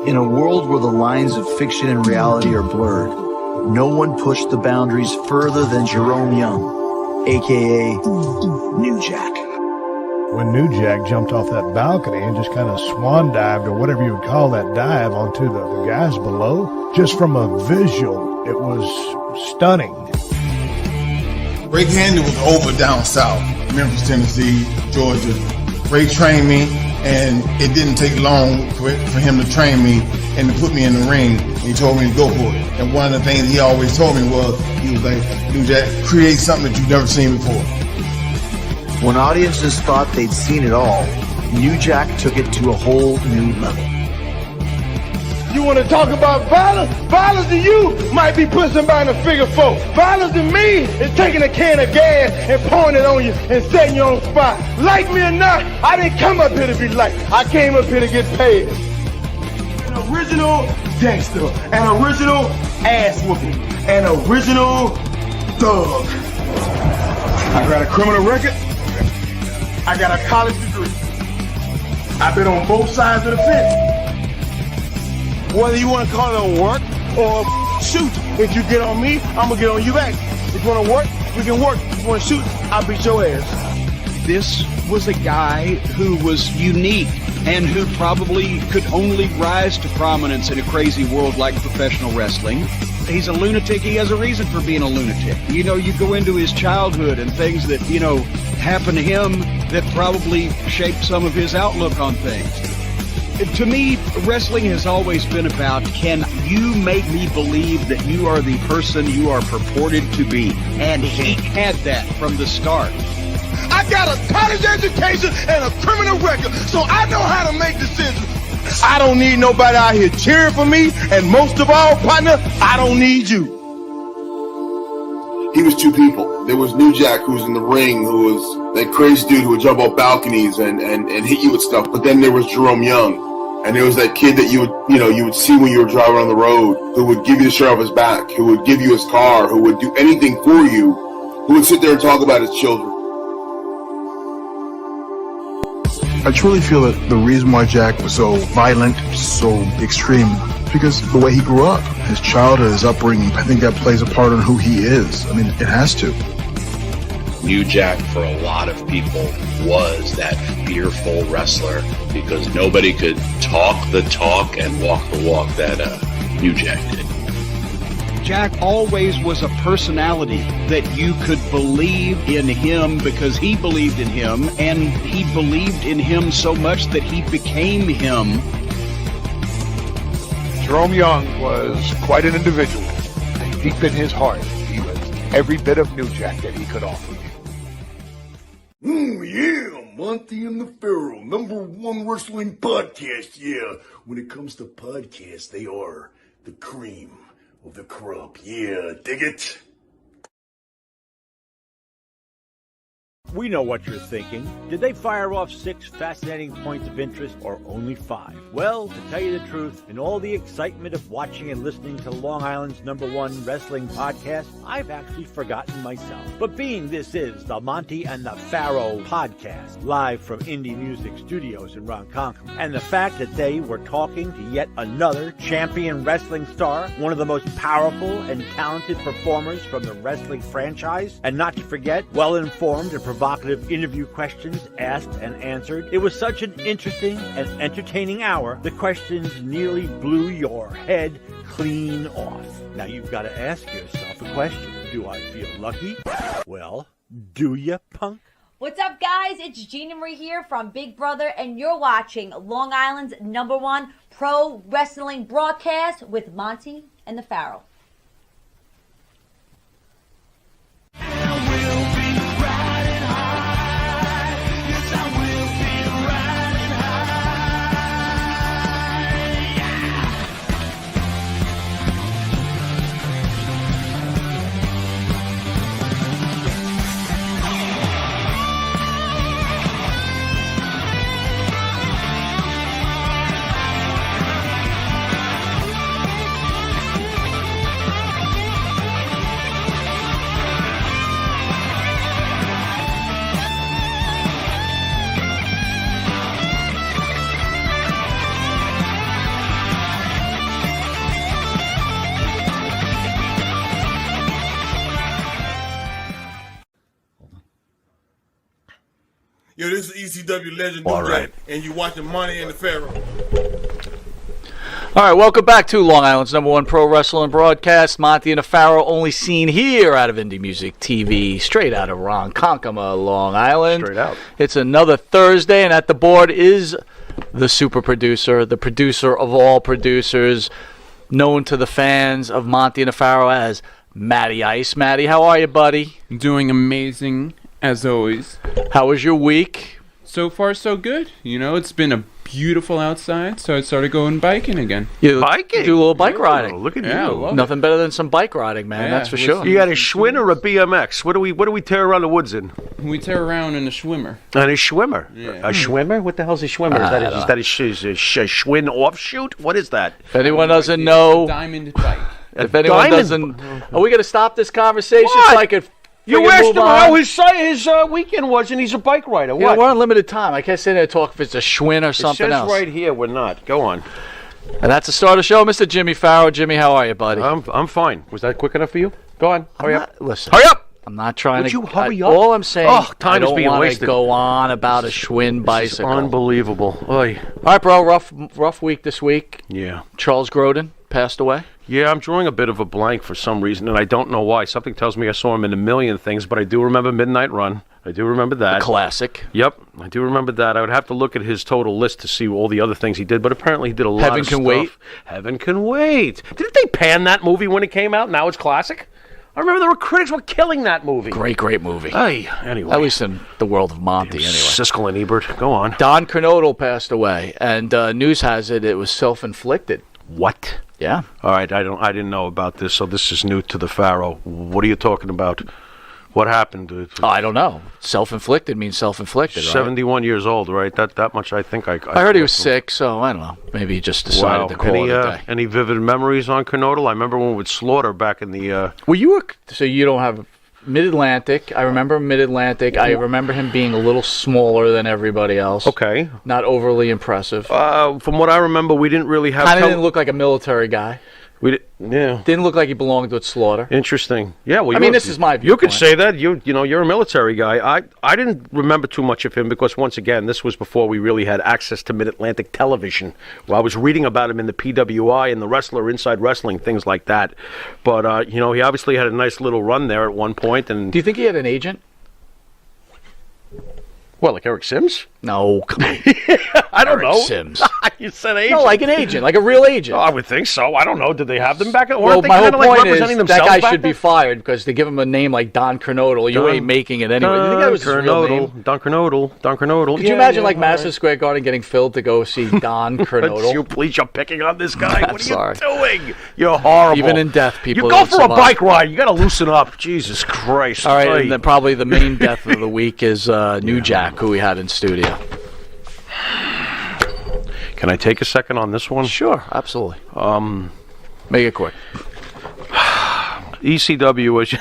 In a world where the lines of fiction and reality are blurred, no one pushed the boundaries further than Jerome Young, a.k.a. New Jack. When New Jack jumped off that balcony and just kind of swan dived, or whatever you would call that dive, onto the guys below, just from a visual, it was stunning. Break-handed was over down south, Memphis, Tennessee, Georgia. Ray trained me, and it didn't take long for him to train me and to put me in the ring. He told me to go for it. And one of the things he always told me was, he was like, New Jack, create something that you've never seen before. When audiences thought they'd seen it all, New Jack took it to a whole new level. You want to talk about violence? Violence to you might be putting somebody in a figure four. Violence to me is taking a can of gas and pouring it on you and setting you on the spot. Like me or not, I didn't come up here to be liked. I came up here to get paid. An original gangster, an original ass whooping, an original thug. I got a criminal record. I got a college degree. I've been on both sides of the fence. Whether you want to call it a work or a shoot, if you get on me, I'm going to get on you back. If you want to work, we can work. If you want to shoot, I'll beat your ass. This was a guy who was unique and who probably could only rise to prominence in a crazy world like professional wrestling. He's a lunatic. He has a reason for being a lunatic. You know, you go into his childhood and things that, happened to him that probably shaped some of his outlook on things. To me, wrestling has always been about, can you make me believe that you are the person you are purported to be? And he had that from the start. I got a college education and a criminal record, so I know how to make decisions. I don't need nobody out here cheering for me, and most of all, partner, I don't need you. He was two people. There was New Jack, who was in the ring, who was that crazy dude who would jump off balconies and hit you with stuff. But then there was Jerome Young, and there was that kid that you would see when you were driving on the road, who would give you the shirt off his back, who would give you his car, who would do anything for you, who would sit there and talk about his children. I truly feel that the reason why Jack was so violent, so extreme, because the way he grew up, his childhood, his upbringing, I think that plays a part in who he is. I mean, it has to. New Jack, for a lot of people, was that fearful wrestler because nobody could talk the talk and walk the walk that New Jack did. Jack always was a personality that you could believe in him because he believed in him, and he believed in him so much that he became him. Jerome Young was quite an individual, and deep in his heart, he was every bit of New Jack that he could offer. Yeah, Monty and the Pharaoh, #1 wrestling podcast. Yeah, when it comes to podcasts, they are the cream of the crop. Yeah, dig it? We know what you're thinking. Did they fire off 6 fascinating points of interest or only 5? Well, to tell you the truth, in all the excitement of watching and listening to Long Island's #1 wrestling podcast, I've actually forgotten myself. But being this is the Monty and the Pharaoh podcast, live from Indie Music Studios in Ronkonkoma, and the fact that they were talking to yet another champion wrestling star, one of the most powerful and talented performers from the wrestling franchise, and not to forget, well-informed and provocative interview questions asked and answered. It was such an interesting and entertaining hour, the questions nearly blew your head clean off. Now you've got to ask yourself a question. Do I feel lucky? Well, do ya, punk? What's up, guys? It's Gina Marie here from Big Brother, and you're watching Long Island's #1 pro wrestling broadcast with Monty and the Pharaoh. Yo, this is ECW legend All New right. Jack, and you watching Monty and the Pharaoh. All right, welcome back to Long Island's #1 pro wrestling broadcast. Monty and the Pharaoh, only seen here out of Indie Music TV, straight out of Ronkonkoma, Long Island. Straight out. It's another Thursday, and at the board is the super producer, the producer of all producers, known to the fans of Monty and the Pharaoh as Matty Ice. Matty, how are you, buddy? Doing amazing, as always. How was your week? So far, so good. You know, it's been a beautiful outside, so I started going biking again. You Biking? do a little bike riding. Look at Yeah, I you. love Nothing better than some bike riding, man. Yeah, That's for listen- sure. You got a Schwinn or a BMX? What do we tear around the woods in? We tear around in a Schwimmer. And a Schwimmer. Yeah. A Schwimmer? What the hell's a Schwimmer? Is that a Schwinn offshoot? What is that? If anyone doesn't know, Diamond bike. if anyone diamond- doesn't, are we going to stop this conversation What? so I could You friggin' asked move him on? how his weekend was, and he's a bike rider. Yeah, What? we're on limited time. I can't sit there and talk if it's a Schwinn or It something says else. right here we're not. Go on. And that's the start of the show, Mr. Jimmy Farrow. Jimmy, how are you, buddy? I'm fine. Was that quick enough for you? Go on. Hurry up. Listen, Hurry up. I'm not trying Would to. you hurry up? All I'm saying, Oh, time I is don't being want wasted. to go on about a Schwinn bicycle. Unbelievable. Oy. All right, bro. Rough week this week. Yeah. Charles Grodin passed away. Yeah, I'm drawing a bit of a blank for some reason, and I don't know why. Something tells me I saw him in a million things, but I do remember Midnight Run. I do remember that. Classic. Yep, I do remember that. I would have to look at his total list to see all the other things he did, but apparently he did a lot Heaven of Can stuff. Wait. Heaven Can Wait. Didn't they pan that movie when it came out? Now it's classic? I remember there were critics were killing that movie. Great movie. Hey, anyway. At least in the world of Monty, anyway. Siskel and Ebert. Go on. Don Kernodle passed away, and news has it was self-inflicted. What? Yeah. All right, I didn't know about this, so this is new to the Pharaoh. What are you talking about? What happened? I don't know. Self-inflicted means self-inflicted, right? 71 years old, right? That much I think I heard he was sick, so I don't know. Maybe he just decided to call it a day. Any vivid memories on Kernodle? I remember when with Slaughter back in the... Well, so you don't have Mid-Atlantic. I remember Mid-Atlantic. I remember him being a little smaller than everybody else. Okay. Not overly impressive. From what I remember, we didn't really have... Kind of didn't look like a military guy. Yeah. Didn't look like he belonged with Slaughter. Interesting. Yeah, well, I mean, this is my You could viewpoint. say that. You're a military guy. I didn't remember too much of him because, once again, this was before we really had access to Mid-Atlantic television. Well, I was reading about him in the PWI and the Wrestler, Inside Wrestling, things like that. But, he obviously had a nice little run there at one point. And Do you think he had an agent? What, like Eric Sims? No, come on. I don't Eric know. Sims. You said agent. No, like an agent, like a real agent. Oh, I would think so. I don't know. Did they have them back? Or Well, weren't they my whole kind of like point is representing that themselves guy back should be then? fired because they give him a name like Don Kernodle. You ain't making it anyway. You think that was his real name? Don Kernodle. Could you imagine like Madison Square Garden getting filled to go see Don Kernodle? You please, you're picking on this guy. I'm What are sorry. you doing? You're horrible. Even in death, people You go don't for a survive. bike ride. You got to loosen up. Jesus Christ. All right, Hey. and then probably the main death of the week is New Jack, who we had in studio. Can I take a second on this one? Sure, absolutely. Make it quick. ECW was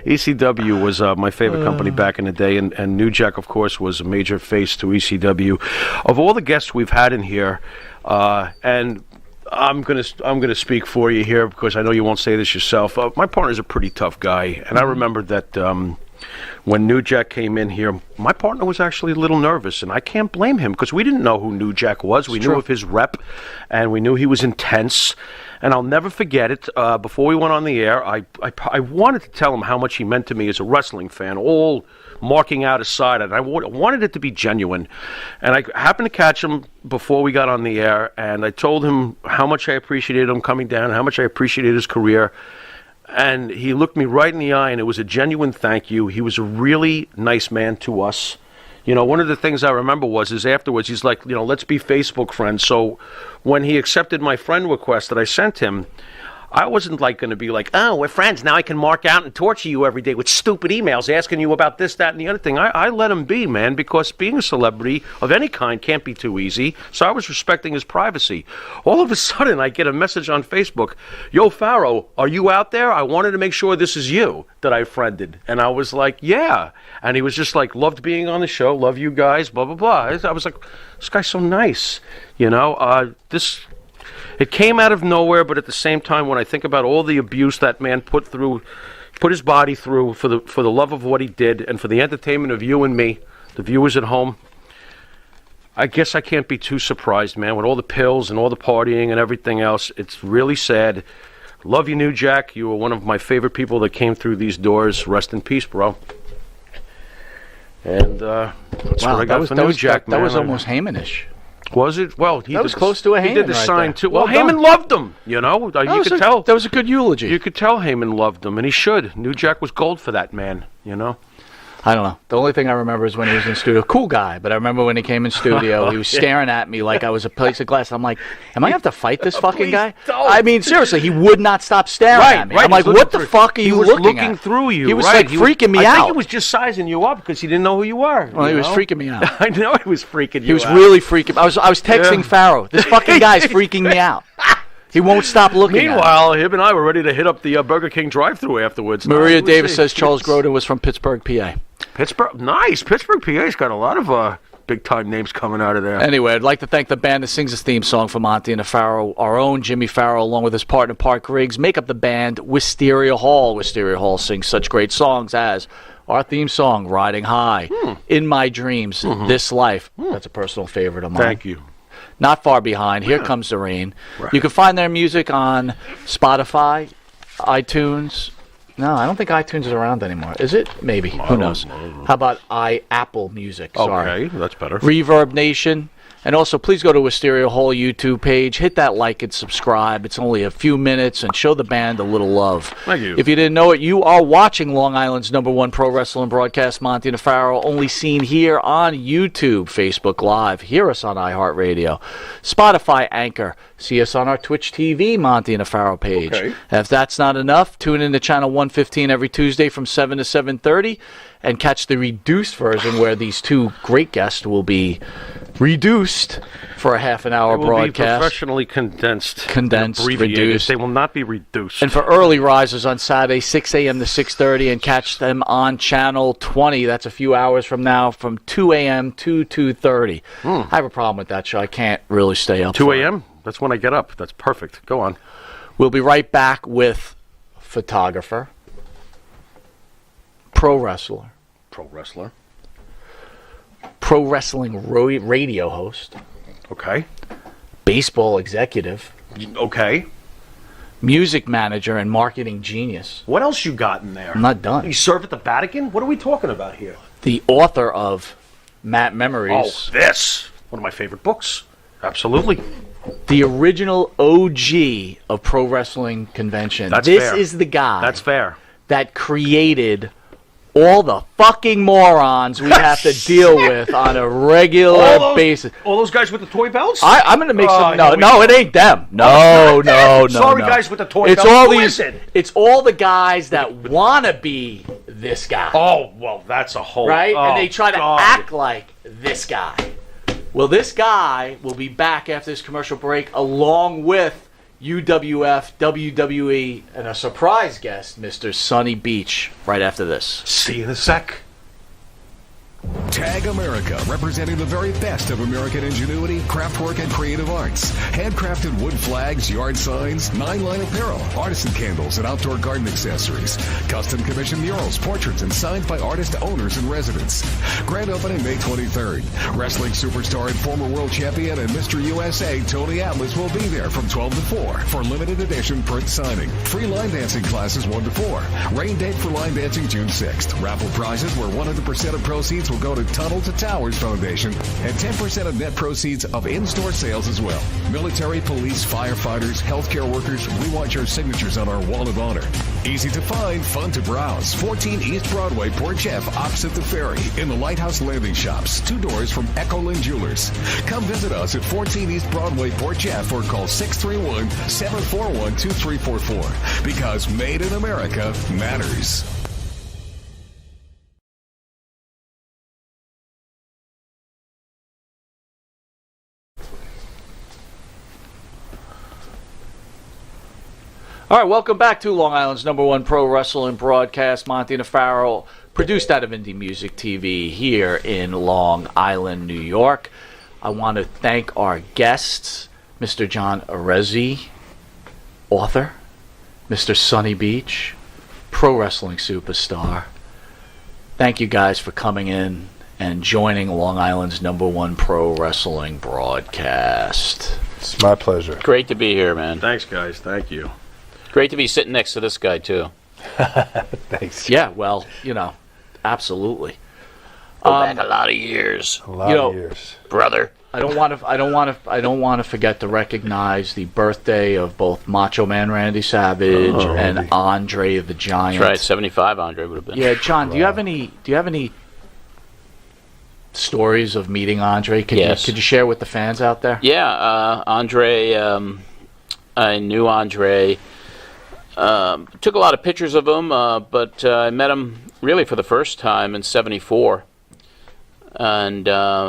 ECW was my favorite company back in the day, and New Jack, of course, was a major face to ECW. Of all the guests we've had in here, and I'm gonna speak for you here because I know you won't say this yourself. My partner's a pretty tough guy, and I remember that when New Jack came in here, my partner was actually a little nervous, and I can't blame him because we didn't know who New Jack was. We knew of his rep, and we knew he was intense. And I'll never forget it. Before we went on the air, I wanted to tell him how much he meant to me as a wrestling fan, all marking out aside, and I wanted it to be genuine. And I happened to catch him before we got on the air, and I told him how much I appreciated him coming down, how much I appreciated his career. And he looked me right in the eye, and it was a genuine thank you. He was a really nice man to us. One of the things I remember is afterwards, he's like, let's be Facebook friends. So when he accepted my friend request that I sent him, I wasn't going to be like, oh, we're friends. Now I can mark out and torture you every day with stupid emails asking you about this, that, and the other thing. I let him be, man, because being a celebrity of any kind can't be too easy. So I was respecting his privacy. All of a sudden, I get a message on Facebook, yo, Pharaoh, are you out there? I wanted to make sure this is you that I friended. And I was like, yeah. And he was just like, loved being on the show, love you guys, blah, blah, blah. I was like, this guy's so nice. It came out of nowhere, but at the same time, when I think about all the abuse that man put through, put his body through for the love of what he did and for the entertainment of you and me, the viewers at home. I guess I can't be too surprised, man, with all the pills and all the partying and everything else. It's really sad. Love you, New Jack. You were one of my favorite people that came through these doors. Rest in peace, bro. And that's what I got for New Jack, man. That was almost Heyman-ish. Was it? Well, that was close to a Heyman. He did the right sign there. too. Well, Heyman loved him. You know, you could tell. That was a good eulogy. You could tell Heyman loved him, and he should. New Jack was gold for that man. You know. I don't know. The only thing I remember is when he was in studio. Cool guy, but I remember when he came in studio, he was staring at me like I was a piece of glass. I'm like, am I going to have to fight this fucking guy? Don't. I mean, seriously, he would not stop staring at me. I'm like, what the fuck are you looking at? He was looking through you. He was like freaking me out. I think he was just sizing you up because he didn't know who you were. Well, he was freaking me out. I know he was freaking you out. He was really freaking. I was texting Farrow. This fucking guy's freaking me out. He won't stop looking. Meanwhile, him and I were ready to hit up the Burger King drive-thru afterwards. Maria Davis says Charles Grodin was from Pittsburgh, PA. Pittsburgh, nice. Pittsburgh, PA's got a lot of big-time names coming out of there. Anyway, I'd like to thank the band that sings this theme song for Monty and the Farrow, our own Jimmy Farrow, along with his partner Park Riggs, make up the band Wisteria Hall. Wisteria Hall sings such great songs as our theme song, Riding High, In My Dreams, This Life. That's a personal favorite of mine. Thank you. Not Far Behind, Here Comes the Rain. Right. You can find their music on Spotify, iTunes. No, I don't think iTunes is around anymore. Is it? Maybe. Who knows? How about Apple Music? Sorry. Okay, that's better. Reverb Nation. And also, please go to Wisteria Hall YouTube page. Hit that like and subscribe. It's only a few minutes, and show the band a little love. Thank you. If you didn't know it, you are watching Long Island's #1 pro wrestling broadcast, Monty and Farrow, only seen here on YouTube, Facebook Live. Hear us on iHeartRadio, Spotify, Anchor. See us on our Twitch TV, Monty and Farrow page. Okay. If that's not enough, tune in to channel 115 every Tuesday from 7 to 7:30 and catch the reduced version where these two great guests will be reduced for a half-an-hour broadcast. Be professionally condensed. Reduced. They will not be reduced. And for early risers on Saturday, 6 a.m. to 6:30, and catch them on Channel 20. That's a few hours from now, from 2 a.m. to 2:30. I have a problem with that show. I can't really stay up. 2 a.m.? That's when I get up. That's perfect. Go on. We'll be right back with photographer, pro wrestler, pro wrestling radio host, okay, baseball executive, okay, music manager and marketing genius. What else you got in there? I'm not done. You serve at the Vatican? What are we talking about here? The author of Matt Memories. Oh, this. One of my favorite books. Absolutely. The original OG of Pro Wrestling Convention. This is the guy. That's fair. That created all the fucking morons we have to deal with on a regular basis. All those guys with the toy belts? I'm going to make some. No, it ain't them. No. Sorry, guys with the toy belts. Who is it? It's all the guys that want to be this guy. Oh, well, that's a whole... Right? Oh, and they try to act like this guy. Well, this guy will be back after this commercial break, along with UWF, WWE, and a surprise guest, Mr. Sonny Beach, right after this. See you in a sec. Tag America, representing the very best of American ingenuity, craftwork, and creative arts. Handcrafted wood flags, yard signs, 9-line apparel, artisan candles, and outdoor garden accessories. Custom commissioned murals, portraits, and signs by artist owners and residents. Grand opening May 23rd. Wrestling superstar and former world champion and Mr. USA Tony Atlas will be there from 12 to 4 for limited edition print signing. Free line dancing classes 1 to 4. Rain date for line dancing June 6th. Raffle prizes where 100% of proceeds will go to Tunnel to Towers Foundation and 10% of net proceeds of in-store sales as well. Military, police, firefighters, healthcare workers, we want your signatures on our wall of honor. Easy to find, fun to browse. 14 East Broadway, Port Jeff, opposite the ferry, in the Lighthouse Landing Shops, 2 doors from Echoland Jewelers. Come visit us at 14 East Broadway, Port Jeff, or call 631-741-2344. Because made in America matters. All right, welcome back to Long Island's #1 pro wrestling broadcast, Monty and Farrow, produced out of Indie Music TV here in Long Island, New York. I want to thank our guests, Mr. John Arezzi, author, Mr. Sonny Beach, pro wrestling superstar. Thank you guys for coming in and joining Long Island's #1 pro wrestling broadcast. It's my pleasure. Great to be here, man. Thanks, guys. Thank you. Great to be sitting next to this guy, too. Thanks. Yeah, well, absolutely. Go back a lot of years. A lot of years, brother. I don't want to forget to recognize the birthday of both Macho Man Randy Savage and Andre the Giant. That's right, 75 Andre would have been. Yeah, John, do you have any stories of meeting Andre? Could you share with the fans out there? Yeah, Andre, I knew Andre. Took a lot of pictures of him, but I met him really for the first time in '74. And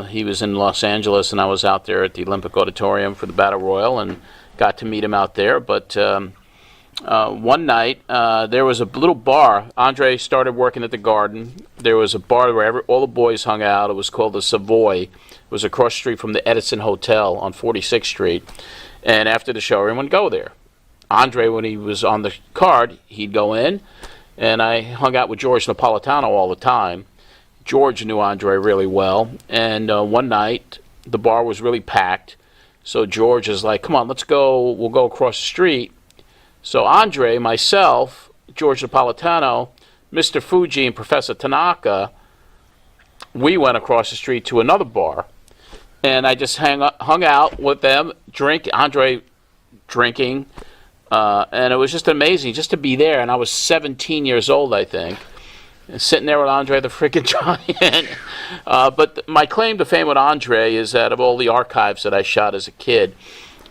he was in Los Angeles, and I was out there at the Olympic Auditorium for the Battle Royal and got to meet him out there. But one night, there was a little bar. Andre started working at the Garden. There was a bar where all the boys hung out. It was called the Savoy. It was across the street from the Edison Hotel on 46th Street. And after the show, everyone would go there. Andre, when he was on the card, he'd go in, and I hung out with George Napolitano all the time. George knew Andre really well, and one night the bar was really packed, so George is like, come on, let's go, we'll go across the street. So Andre, myself, George Napolitano, Mr. Fuji, and Professor Tanaka, we went across the street to another bar, and I just hung out with them, Andre drinking, and it was just amazing just to be there, and I was 17 years old, I think. Sitting there with Andre the freaking Giant. But my claim to fame with Andre is that of all the archives that I shot as a kid,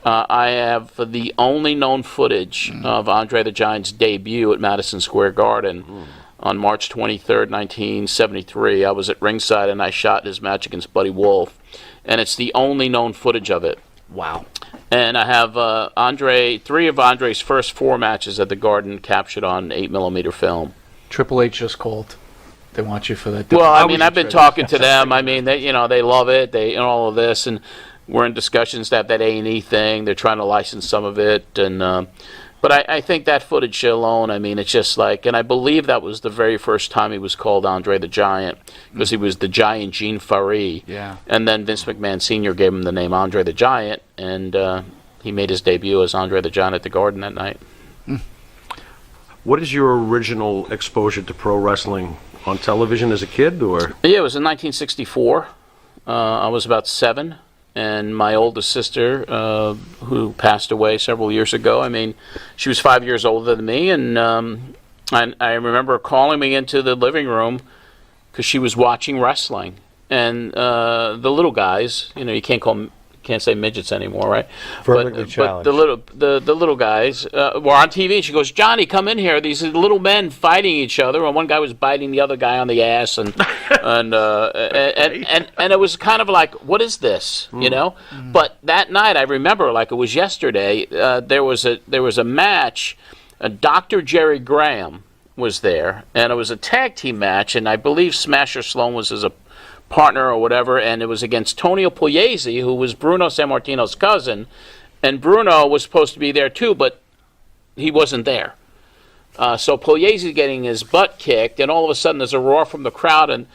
I have the only known footage of Andre the Giant's debut at Madison Square Garden on March 23rd, 1973. I was at ringside and I shot his match against Buddy Wolf. And it's the only known footage of it. Wow. And I have 3 of Andre's first 4 matches at the Garden captured on 8mm film. Triple H just called. They want you for that. Well, I mean, I've been talking to them. I mean, they love it. They all of this, and we're in discussions to have that A&E thing. They're trying to license some of it, and but I think that footage alone. I mean, it's just like, and I believe that was the very first time he was called Andre the Giant because he was the Giant Gene Faree. Yeah. And then Vince McMahon Sr. gave him the name Andre the Giant, and he made his debut as Andre the Giant at the Garden that night. What is your original exposure to pro wrestling? On television as a kid, or? Yeah, it was in 1964. I was about 7, and my oldest sister, who passed away several years ago, I mean, she was 5 years older than me, and I remember her calling me into the living room because she was watching wrestling. And the little guys, you can't say midgets anymore, right? Vertically challenged. But the little guys were on TV. She goes, Johnny, come in here. These little men fighting each other, and one guy was biting the other guy on the ass, and it was kind of like, what is this? But that night, I remember like it was yesterday. There was a match. Dr. Jerry Graham was there, and it was a tag team match, and I believe Smasher Sloan was as a partner or whatever, and it was against Tonio Pugliese, who was Bruno Sammartino's cousin, and Bruno was supposed to be there too, but he wasn't there. So Pugliese's getting his butt kicked, and all of a sudden there's a roar from the crowd, and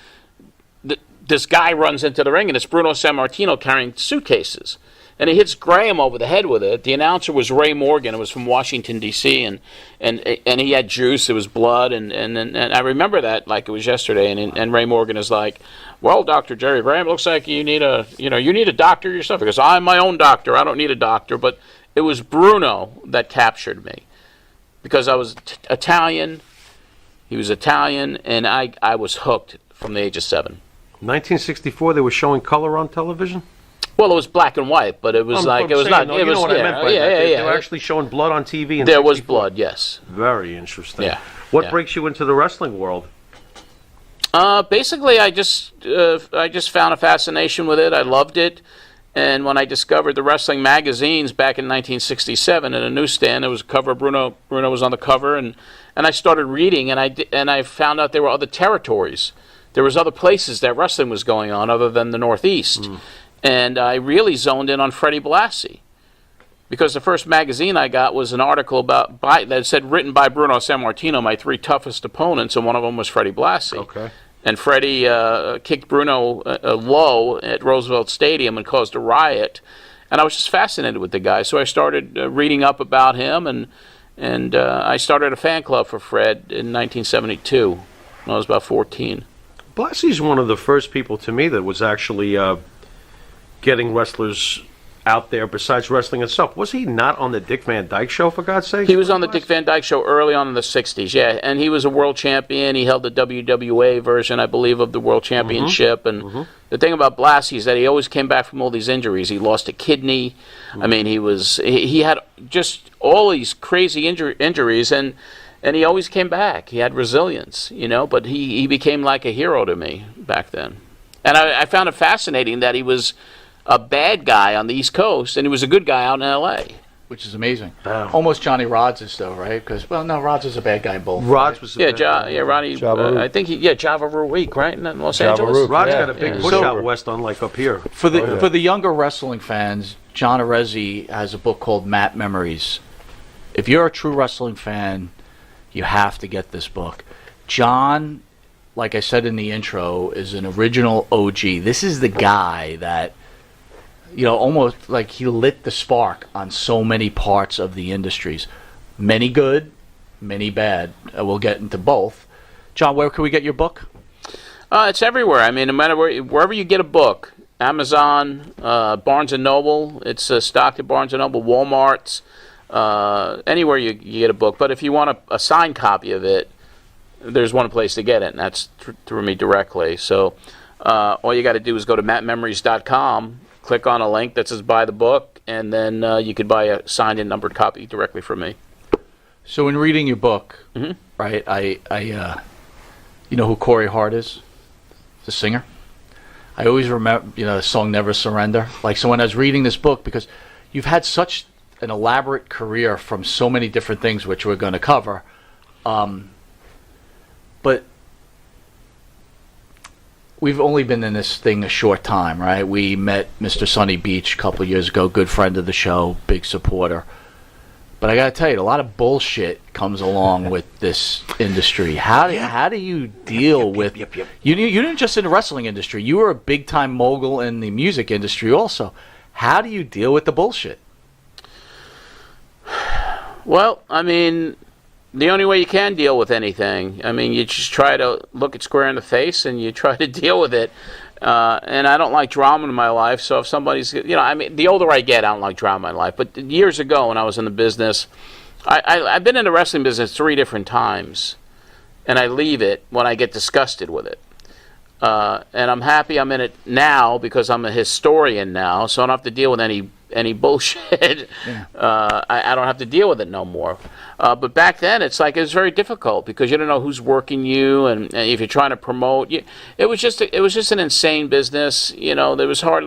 this guy runs into the ring, and it's Bruno Sammartino carrying suitcases. And he hits Graham over the head with it. The announcer was Ray Morgan. It was from Washington, D.C., and he had juice. It was blood, and I remember that like it was yesterday. And Ray Morgan is like, well, Dr. Jerry Graham, it looks like you need a doctor yourself. Because I'm my own doctor. I don't need a doctor. But it was Bruno that captured me because I was Italian. He was Italian, and I was hooked from the age of 7. 1964, they were showing color on television? Well, it was black and white, but it was like it was not. You know what I meant by that. They were actually showing blood on TV. In there 64. was blood, yes. Very interesting. Yeah. What breaks you into the wrestling world? Basically, I just found a fascination with it. I loved it, and when I discovered the wrestling magazines back in 1967 in a newsstand, there was a cover. Bruno was on the cover, and I started reading, and I found out there were other territories. There was other places that wrestling was going on other than the Northeast. And I really zoned in on Freddie Blassie. because the first magazine I got was an article that said written by Bruno Sammartino, my 3 toughest opponents, and one of them was Freddie Blassie. Okay. And Freddie kicked Bruno low at Roosevelt Stadium and caused a riot. And I was just fascinated with the guy, so I started reading up about him, and I started a fan club for Fred in 1972 when I was about 14. Blassie's one of the first people to me that was actually getting wrestlers out there besides wrestling itself. Was he not on the Dick Van Dyke Show, for God's sake? He was on the Dick Van Dyke Show early on in the 60s, yeah. And he was a world champion. He held the WWA version, I believe, of the world championship. And the thing about Blassie is that he always came back from all these injuries. He lost a kidney. I mean, he had just all these crazy injuries, and he always came back. He had resilience, you know, but he became like a hero to me back then. And I found it fascinating that he was a bad guy on the East Coast, and he was a good guy out in L.A. Which is amazing. Wow. Almost Johnny Rodz though, right? Because, well, no, Rodz is a bad guy in both. Rodz was a Ronnie, I think Java Ruick, right, in Los Angeles? Rod's got a big push out west, unlike up here. For the younger wrestling fans, John Arezzi has a book called Mat Memories. If you're a true wrestling fan, you have to get this book. John, like I said in the intro, is an original OG. This is the guy that, you know, almost like he lit the spark on so many parts of the industries. Many good, many bad. We'll get into both. John, where can we get your book? It's everywhere. I mean, no matter wherever you get a book, Amazon, Barnes & Noble, it's stocked at Barnes & Noble, Walmart's, anywhere you get a book. But if you want a signed copy of it, there's one place to get it, and that's through me directly. So all you got to do is go to mattmemories.com, click on a link that says buy the book, and then you could buy a signed and numbered copy directly from me. So in reading your book, right, I you know who Corey Hart is? The singer. I always remember, you know, the song Never Surrender. Like, so when I was reading this book, because you've had such an elaborate career from so many different things, which we're going to cover, but we've only been in this thing a short time, right? We met Mr. Sonny Beach a couple of years ago, good friend of the show, big supporter. But I got to tell you, a lot of bullshit comes along with this industry. How do you deal with... You didn't just in the wrestling industry. You were a big-time mogul in the music industry also. How do you deal with the bullshit? Well, I mean, the only way you can deal with anything, I mean, you just try to look it square in the face and you try to deal with it. And I don't like drama in my life, so if somebody's, you know, I mean, the older I get, I don't like drama in life. But years ago when I was in the business, I've been in the wrestling business 3 different times, and I leave it when I get disgusted with it. And I'm happy I'm in it now because I'm a historian now, so I don't have to deal with any bullshit. I don't have to deal with it no more. But back then, it's very difficult because you don't know who's working you, and if you're trying to promote, it was just an insane business. You know,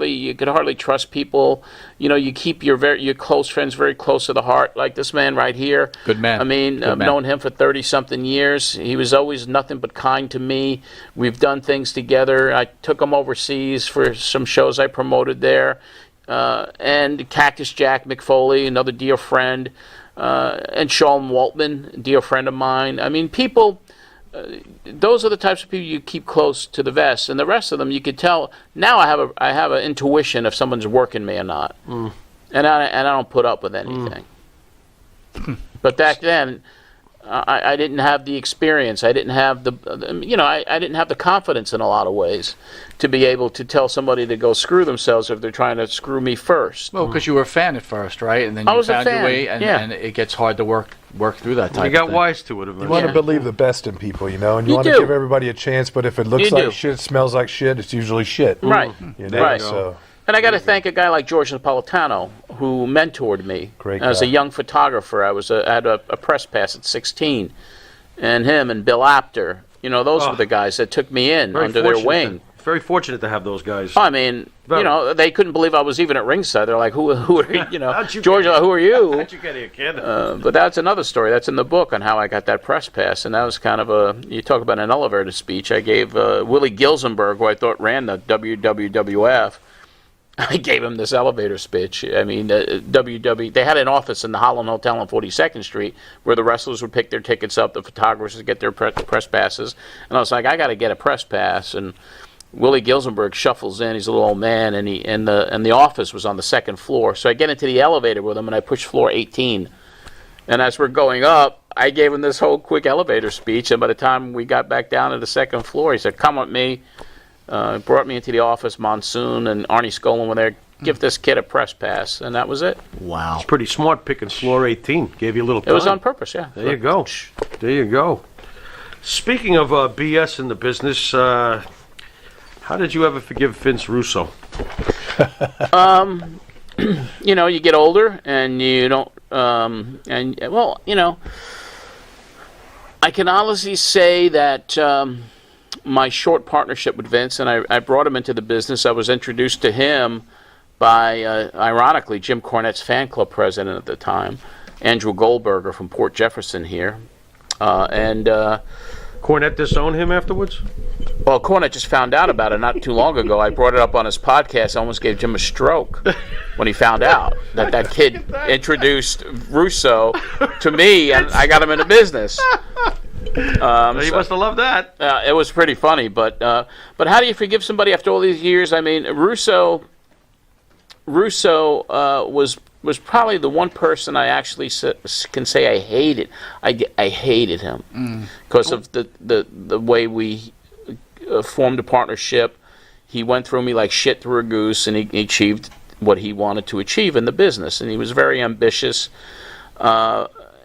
you could hardly trust people. You know, you keep your close friends very close to the heart, like this man right here. Good man. I mean, I've known him for 30-something years. He was always nothing but kind to me. We've done things together. I took him overseas for some shows I promoted there. And Cactus Jack McFoley, another dear friend, and Sean Waltman, dear friend of mine. I mean, people, those are the types of people you keep close to the vest, and the rest of them you could tell. Now I have an intuition if someone's working me or not, and I don't put up with anything. But back then, I didn't have the experience. I didn't have I didn't have the confidence in a lot of ways to be able to tell somebody to go screw themselves if they're trying to screw me first. Well, because you were a fan at first, right? And then you found your way, and it gets hard to work through that type of thing. You got wise to it eventually. You want to believe the best in people, you know, and you want to give everybody a chance, but if it looks like shit, smells like shit, it's usually shit. Right. You know? Right. So. And I got to thank a guy like George Napolitano, who mentored me. Great as guy. a young photographer. I had a press pass at 16, and him and Bill Apter. You know, those were the guys that took me in under their wing. Very fortunate to have those guys. I mean, you know, they couldn't believe I was even at ringside. They're like, "Who are you know, George? Who are you?" How'd you get here, kid? But that's another story. That's in the book on how I got that press pass, and that was kind of you talk about an elevator speech. I gave Willie Gilzenberg, who I thought ran the WWF. I gave him this elevator speech. I mean, they had an office in the Holland Hotel on 42nd Street where the wrestlers would pick their tickets up, the photographers would get their press passes, and I was like, I got to get a press pass. And Willie Gilsenberg shuffles in. He's a little old man, and the office was on the second floor. So I get into the elevator with him, and I push floor 18. And as we're going up, I gave him this whole quick elevator speech, and by the time we got back down to the second floor, he said, "Come with me." Brought me into the office. Monsoon and Arnie Skolin were there. Give this kid a press pass, and that was it. Wow. It's pretty smart picking floor 18. Gave you a little time. It was on purpose, yeah. There you go. There you go. Speaking of BS in the business, how did you ever forgive Vince Russo? You get older, and you don't. I can honestly say that. My short partnership with Vince, and I brought him into the business. I was introduced to him by, ironically, Jim Cornette's fan club president at the time, Andrew Goldberger from Port Jefferson here. Cornette disowned him afterwards? Well, Cornette just found out about it not too long ago. I brought it up on his podcast. I almost gave Jim a stroke when he found out that kid introduced Russo to me, and I got him into business. He must have loved that. It was pretty funny, but how do you forgive somebody after all these years? I mean, Russo was probably the one person I actually can say I hated. I hated him because of the way we formed a partnership. He went through me like shit through a goose, and he achieved what he wanted to achieve in the business, and he was very ambitious.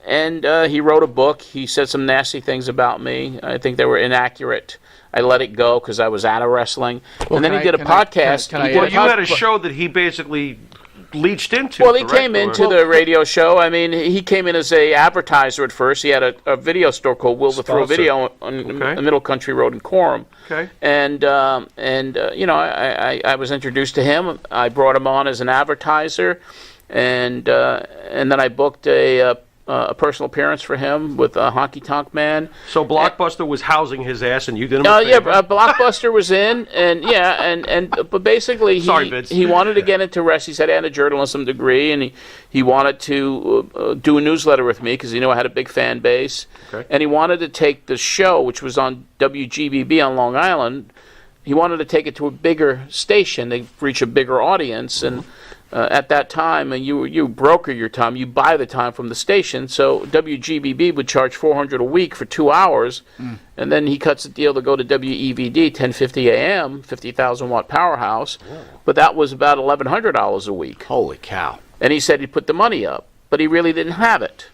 And he wrote a book. He said some nasty things about me. I think they were inaccurate. I let it go because I was out of wrestling. Well, and then he did a podcast. You had a show that he basically leached into. Well, he came into the radio show. I mean, he came in as a advertiser at first. He had a video store called Will the Throw Video on Middle Country Road in Coram. Okay. And I was introduced to him. I brought him on as an advertiser, and then I booked a personal appearance for him with Honky Tonk Man. So Blockbuster was housing his ass, and you did him a favor? Yeah, Blockbuster was in, but basically he wanted to get into wrestling. He said he had a journalism degree, and he wanted to do a newsletter with me because he knew I had a big fan base. Okay. And he wanted to take the show, which was on WGBB on Long Island, he wanted to take it to a bigger station, to reach a bigger audience, and at that time, you broker your time, you buy the time from the station, so WGBB would charge $400 a week for 2 hours, and then he cuts the deal to go to WEVD, 1050 AM, 50,000 watt powerhouse, but that was about $1,100 a week. Holy cow. And he said he'd put the money up, but he really didn't have it.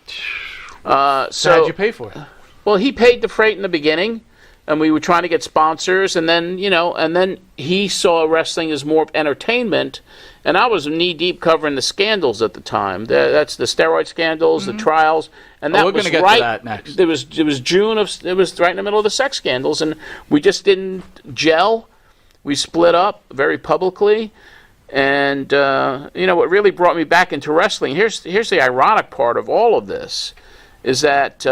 So how'd you pay for it? Well, he paid the freight in the beginning, and we were trying to get sponsors, and then he saw wrestling as more entertainment, and I was knee-deep covering the scandals at the time. That's the steroid scandals, the trials, and that we're was gonna get right. to that next. It was June it was right in the middle of the sex scandals, and we just didn't gel. We split up very publicly, and what really brought me back into wrestling. Here's the ironic part of all of this, is that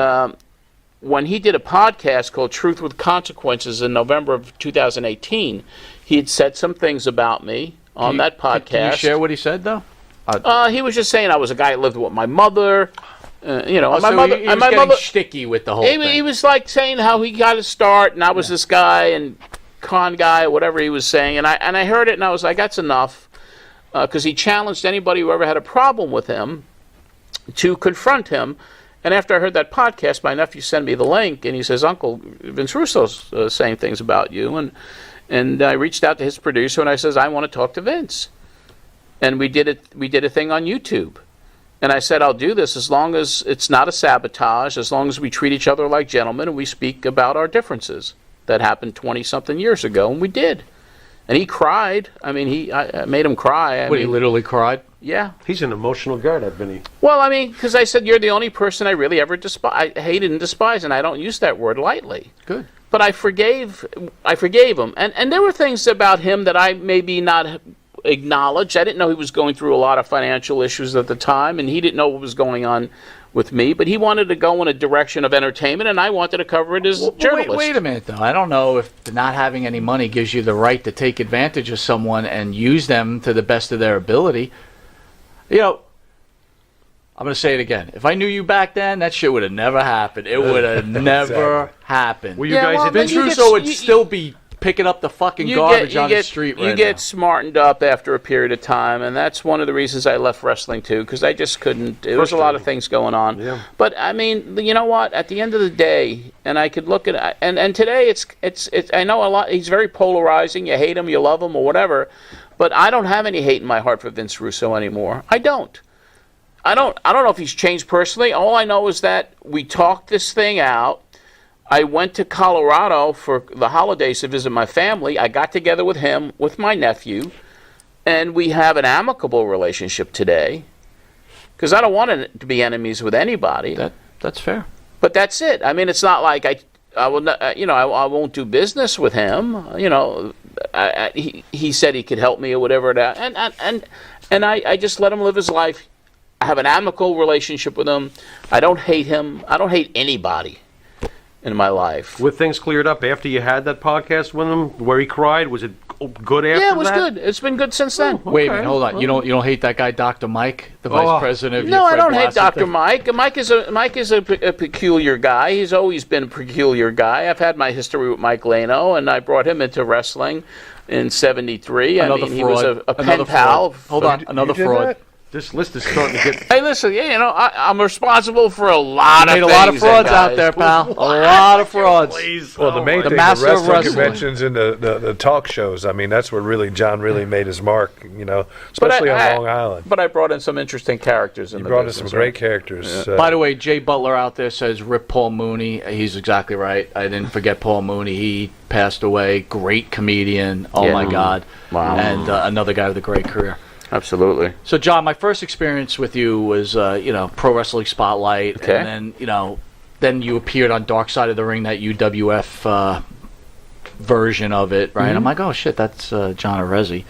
when he did a podcast called Truth with Consequences in November of 2018, he had said some things about me on that podcast. Can you share what he said, though? He was just saying I was a guy that lived with my mother. My mother. He was getting shticky with the whole thing. He was like saying how he got his start, and I was this guy and con guy, or whatever he was saying. And I heard it, and I was like, that's enough, because he challenged anybody who ever had a problem with him to confront him. And after I heard that podcast, my nephew sent me the link, and he says, "Uncle, Vince Russo's saying things about you." And I reached out to his producer, and I says, "I want to talk to Vince." And we did it. We did a thing on YouTube. And I said, "I'll do this as long as it's not a sabotage, as long as we treat each other like gentlemen and we speak about our differences that happened 20-something years ago." And we did. And he cried. I mean, I made him cry. He literally cried? Yeah. He's an emotional guy, that Vinny. Well, I mean, because I said, you're the only person I really ever hated and despised, and I don't use that word lightly. Good. But I forgave him. And there were things about him that I maybe not acknowledged. I didn't know he was going through a lot of financial issues at the time, and he didn't know what was going on with me, but he wanted to go in a direction of entertainment, and I wanted to cover it as a journalist. Wait a minute, though. I don't know if not having any money gives you the right to take advantage of someone and use them to the best of their ability. You know, I'm going to say it again. If I knew you back then, that shit would have never happened. It would have never happened. Well, you guys, Vince Russo would still be picking up the fucking garbage on the street right now. You get smartened up after a period of time, and that's one of the reasons I left wrestling too, because I just couldn't. There was a lot of things going on. Yeah. But I mean, you know what? At the end of the day, and I could look at and today it's I know a lot. He's very polarizing. You hate him, you love him, or whatever. But I don't have any hate in my heart for Vince Russo anymore. I don't know if he's changed personally. All I know is that we talked this thing out. I went to Colorado for the holidays to visit my family. I got together with him, with my nephew, and we have an amicable relationship today. Because I don't want to be enemies with anybody. That's fair. But that's it. I mean, it's not like I will not, I won't do business with him. He said he could help me or whatever. And I just let him live his life. I have an amicable relationship with him. I don't hate him. I don't hate anybody in my life. With things cleared up after you had that podcast with him, where he cried, was it good after that? Yeah, it was good. It's been good since then. Wait a minute, hold on. You don't hate that guy, Dr. Mike, the vice president of No, I your don't hate Dr. Mike. Mike is a peculiar guy. He's always been a peculiar guy. I've had my history with Mike Lano, and I brought him into wrestling in '73. Another he was a pen pal. Hold on, another fraud. This list is starting to get... Hey, listen, I'm responsible for a lot of things. A lot of frauds out there, pal. A lot of frauds. Well, the main thing, the wrestling conventions and the talk shows. I mean, that's where John really made his mark, especially on Long Island. But I brought in some interesting characters. You brought in some great characters. By the way, Jay Butler out there says, rip Paul Mooney. He's exactly right. I didn't forget Paul Mooney. He passed away. Great comedian. Oh, my God. Wow. And another guy with a great career. Absolutely. So, John, my first experience with you was, Pro Wrestling Spotlight. Okay. And then, then you appeared on Dark Side of the Ring, that UWF version of it, right? Mm-hmm. I'm like, oh, shit, that's John Arezzi.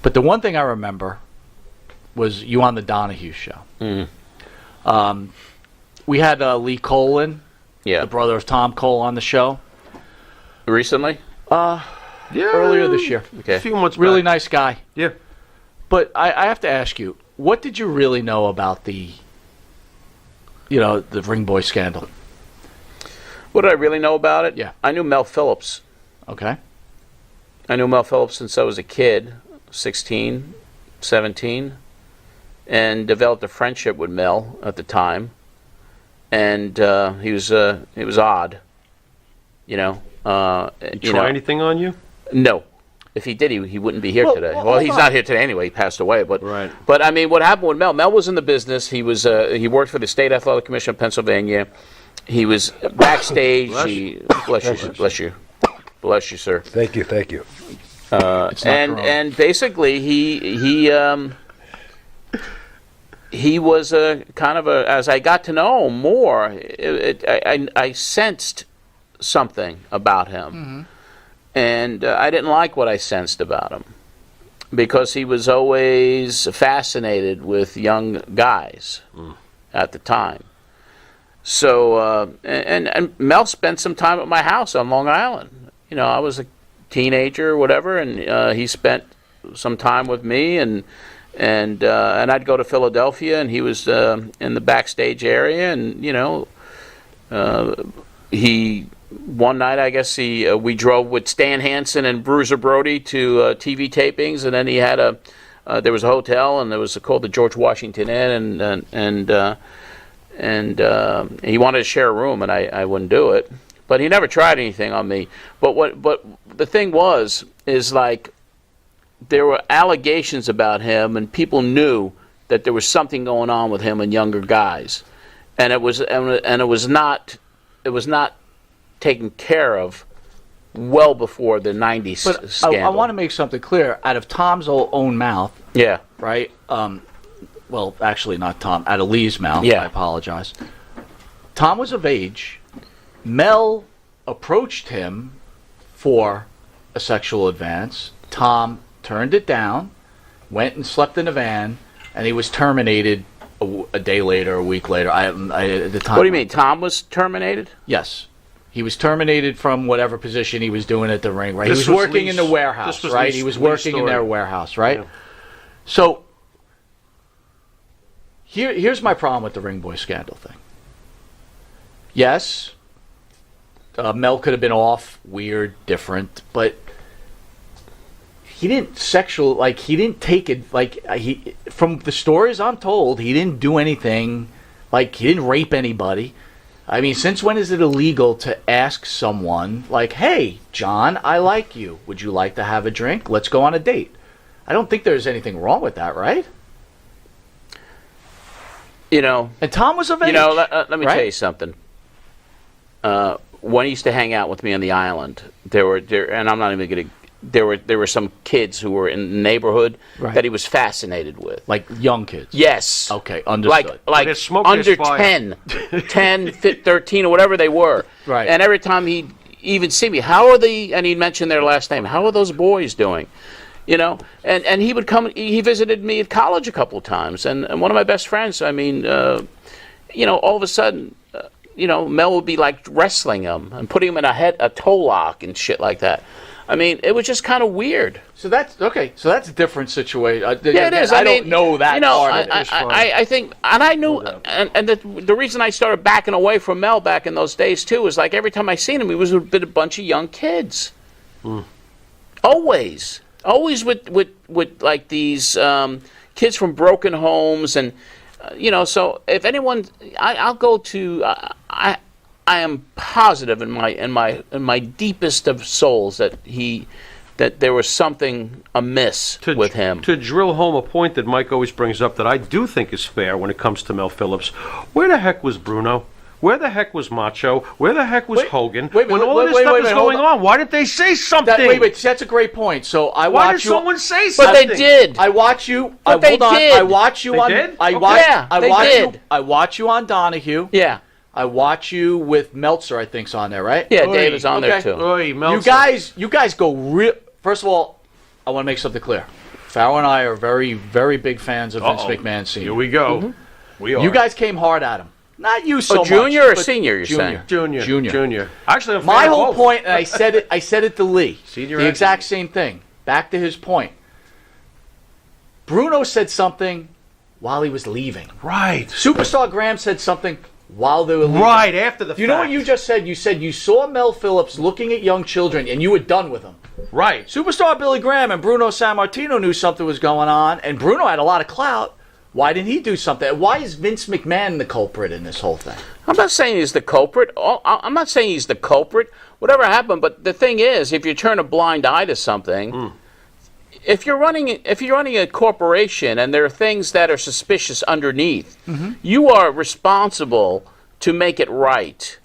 But the one thing I remember was you on the Donahue show. Mm-hmm. We had Lee Colin, the brother of Tom Cole, on the show. Recently? Earlier this year. Okay. A few months back. Really nice guy. Yeah. But I have to ask you, what did you really know about the Ring Boy scandal? What did I really know about it? Yeah. I knew Mel Phillips. Okay. I knew Mel Phillips since I was a kid, 16, 17, and developed a friendship with Mel at the time. And he was odd, Try anything on you? No. If he did, he wouldn't be here today. Well, he's not here today anyway. He passed away. But right. But I mean, what happened with Mel? Mel was in the business. He was he worked for the State Athletic Commission of Pennsylvania. He was backstage. Bless you, sir. Thank you. And basically he was a kind of a, as I got to know him more, I sensed something about him. Mm-hmm. And I didn't like what I sensed about him, because he was always fascinated with young guys at the time. So, and Mel spent some time at my house on Long Island. I was a teenager or whatever, and he spent some time with me, and I'd go to Philadelphia, and he was in the backstage area, and he. One night, I guess we drove with Stan Hansen and Bruiser Brody to TV tapings, and then he had there was a hotel, and there was called the George Washington Inn, and he wanted to share a room, and I wouldn't do it, but he never tried anything on me. But the thing is like there were allegations about him, and people knew that there was something going on with him and younger guys, and it was not taken care of well before the 90s but scandal. I want to make something clear. Out of Tom's own mouth, right? Well, actually not Tom, out of Lee's mouth, I apologize. Tom was of age. Mel approached him for a sexual advance. Tom turned it down. went and slept in a van, and he was terminated a day later, a week later. I at the time. What do you mean? Tom was terminated? Yes. He was terminated from whatever position he was doing at the ring, right? He was working in the warehouse, right? He was working in their warehouse, right? Yeah. So here's my problem with the Ring Boy scandal thing. Yes, Mel could have been off, weird, different, but he didn't he didn't take it, from the stories I'm told, he didn't do anything, he didn't rape anybody. I mean, since when is it illegal to ask someone, hey, John, I like you. Would you like to have a drink? Let's go on a date. I don't think there's anything wrong with that, right? And Tom was of age. Let me tell you something. When he used to hang out with me on the island, and I'm not even going to. There were some kids who were in the neighborhood that he was fascinated with. Like young kids? Yes. Okay, understood. Like under 10, 10, 13, or whatever they were. Right. And every time he'd even see me, and he'd mention their last name, how are those boys doing? And he would come, he visited me at college a couple of times. And one of my best friends, all of a sudden, Mel would be wrestling him and putting him in a toe lock and shit like that. I mean, it was just kind of weird. So that's okay. So that's a different situation. Yeah, it is. I don't know that part of it. I think, and I knew, and the reason I started backing away from Mel back in those days too is every time I seen him, he was with a bunch of young kids. Always with these kids from broken homes, and So if anyone, I'll go to. I am positive in my deepest of souls that there was something amiss with him. To drill home a point that Mike always brings up that I do think is fair when it comes to Mel Phillips, where the heck was Bruno? Where the heck was Macho? Where the heck was Hogan? When all this stuff was going on, why didn't they say something? That's a great point. So why did someone say something? But they did. I watch you. But they did. I watch you on. I watch you on Donahue. Yeah. I watch you with Meltzer, I think's on there, right? Yeah, Dave is on there too. You guys go real. First of all, I want to make something clear. Farrell and I are very, very big fans of Vince McMahon Sr. Here we go. Mm-hmm. We are. You guys came hard at him. Not you so much. Junior or senior? You're saying Junior. Actually, my whole point, and I said it to Lee. Senior the exact same thing. Back to his point. Bruno said something while he was leaving. Right. Superstar Graham said something while they were leaving. Right, after the fact. You know what you just said? You said you saw Mel Phillips looking at young children and you were done with him. Right. Superstar Billy Graham and Bruno Sammartino knew something was going on, and Bruno had a lot of clout. Why didn't he do something? Why is Vince McMahon the culprit in this whole thing? I'm not saying he's the culprit. I'm not saying he's the culprit. Whatever happened, but the thing is, if you turn a blind eye to something, if you're running a corporation and there are things that are suspicious underneath, you are responsible to make it right.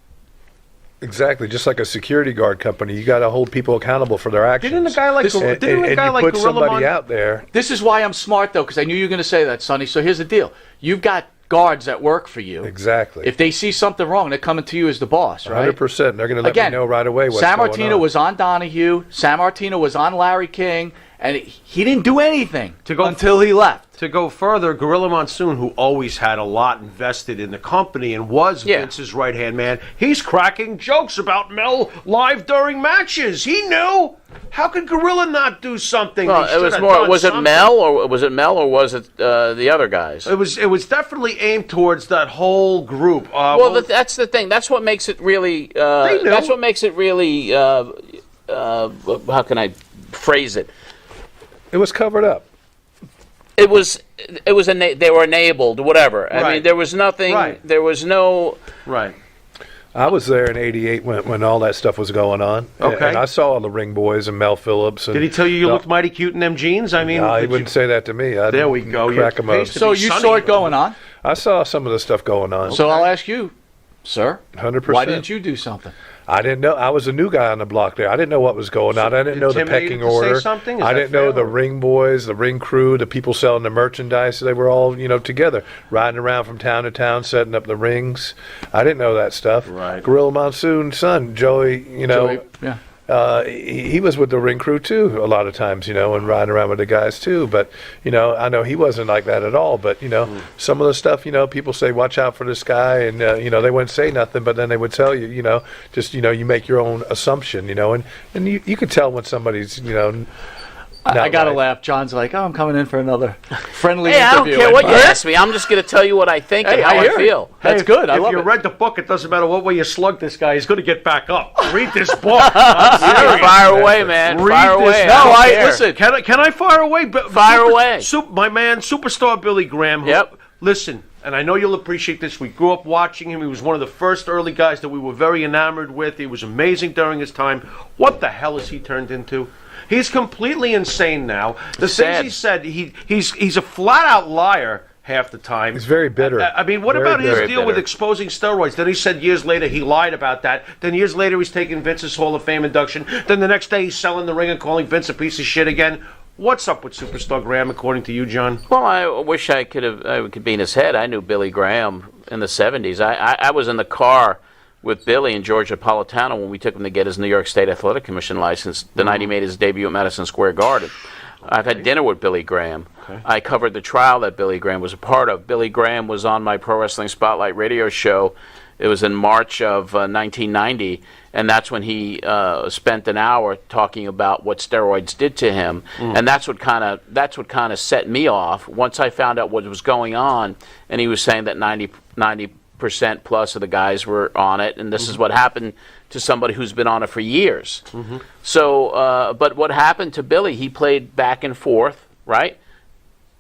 Exactly, just like a security guard company, you got to hold people accountable for their actions. Didn't a guy like put somebody out there? This is why I'm smart, though, because I knew you were going to say that, Sonny. So here's the deal: you've got guards that work for you. Exactly. If they see something wrong, they're coming to you as the boss, right? 100%. They're going to let me know right away what's going on. Sammartino was on Donahue. Sammartino was on Larry King, and he didn't do anything until he left. To go further, Gorilla Monsoon, who always had a lot invested in the company and was Vince's right-hand man, he's cracking jokes about Mel live during matches. He knew. How could Gorilla not do something? Well, it was more. Was it Mel or was it the other guys? It was definitely aimed towards that whole group. That's the thing. That's what makes it really. That's what makes it really. How can I phrase it? It was covered up. It was they were enabled, whatever. Right. I mean, there was nothing. Right. There was no. Right. I was there in '88 when all that stuff was going on. Okay. And I saw all the Ring Boys and Mel Phillips. And did he tell you looked mighty cute in them jeans? I mean, no, he wouldn't say that to me. There we go. Crack him up. So you saw it going on? I saw some of the stuff going on. So I'll ask you, sir. 100%. Why didn't you do something? I didn't know. I was a new guy on the block there. I didn't know what was going on. I didn't know the pecking order. I didn't know the ring boys, the ring crew, the people selling the merchandise. They were all, together, riding around from town to town, setting up the rings. I didn't know that stuff. Right. Gorilla Monsoon's son, Joey, Joey, yeah. he was with the ring crew too a lot of times, and riding around with the guys too. But I know he wasn't like that at all. But some of the stuff, people say, watch out for this guy, and they wouldn't say nothing, but then they would tell you, just you make your own assumption, and you could tell when somebody's I gotta laugh. John's like, "Oh, I'm coming in for another friendly Hey, interview." I don't care what you ask me. I'm just going to tell you what I think and how I feel. That's good. I love If you it. read the book, it doesn't matter what way you slug this guy. He's going to get back up. Read this book. Fire away, man. Fire away. No, listen. Can I fire away? Fire away. My man, superstar Billy Graham. Listen, and I know you'll appreciate this. We grew up watching him. He was one of the first early guys that we were very enamored with. He was amazing during his time. What the hell has he turned into? He's completely insane now. The things he said, he's a flat-out liar half the time. He's very bitter. I mean, what about his deal with exposing steroids? Then he said years later he lied about that. Then years later he's taking Vince's Hall of Fame induction. Then the next day he's selling the ring and calling Vince a piece of shit again. What's up with Superstar Graham, according to you, John? Well, I wish I could be in his head. I knew Billy Graham in the 70s. I was in the car with Billy and George Napolitano when we took him to get his New York State Athletic Commission license the night he made his debut at Madison Square Garden. I've had dinner with Billy Graham. Okay. I covered the trial that Billy Graham was a part of. Billy Graham was on my Pro Wrestling Spotlight radio show. It was in March of 1990, and that's when he spent an hour talking about what steroids did to him, and that's what kind of set me off. Once I found out what was going on, and he was saying that 90% plus of the guys were on it, and this is what happened to somebody who's been on it for years. So, but what happened to Billy? He played back and forth, right?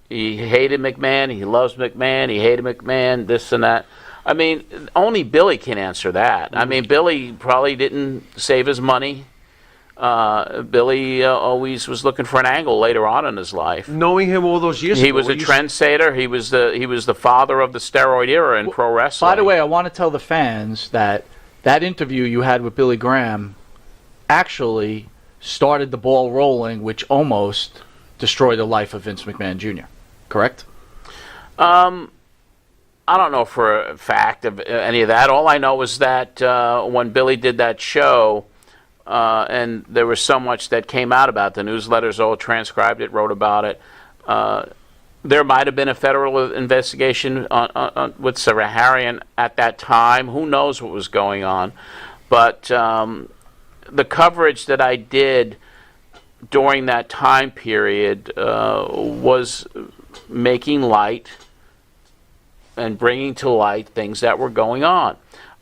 He hated McMahon. He loves McMahon. He hated McMahon. This and that. I mean, only Billy can answer that. I mean, Billy probably didn't save his money. Billy always was looking for an angle later on in his life. Knowing him all those years ago, he was a trendsetter. He was the father of the steroid era in pro wrestling. By the way, I want to tell the fans that interview you had with Billy Graham actually started the ball rolling, which almost destroyed the life of Vince McMahon Jr. Correct? I don't know for a fact of any of that. All I know is that when Billy did that show, and there was so much that came out about it. The newsletters all transcribed it, wrote about it. There might have been a federal investigation with Sarah Harrion at that time. Who knows what was going on? But the coverage that I did during that time period was making light and bringing to light things that were going on.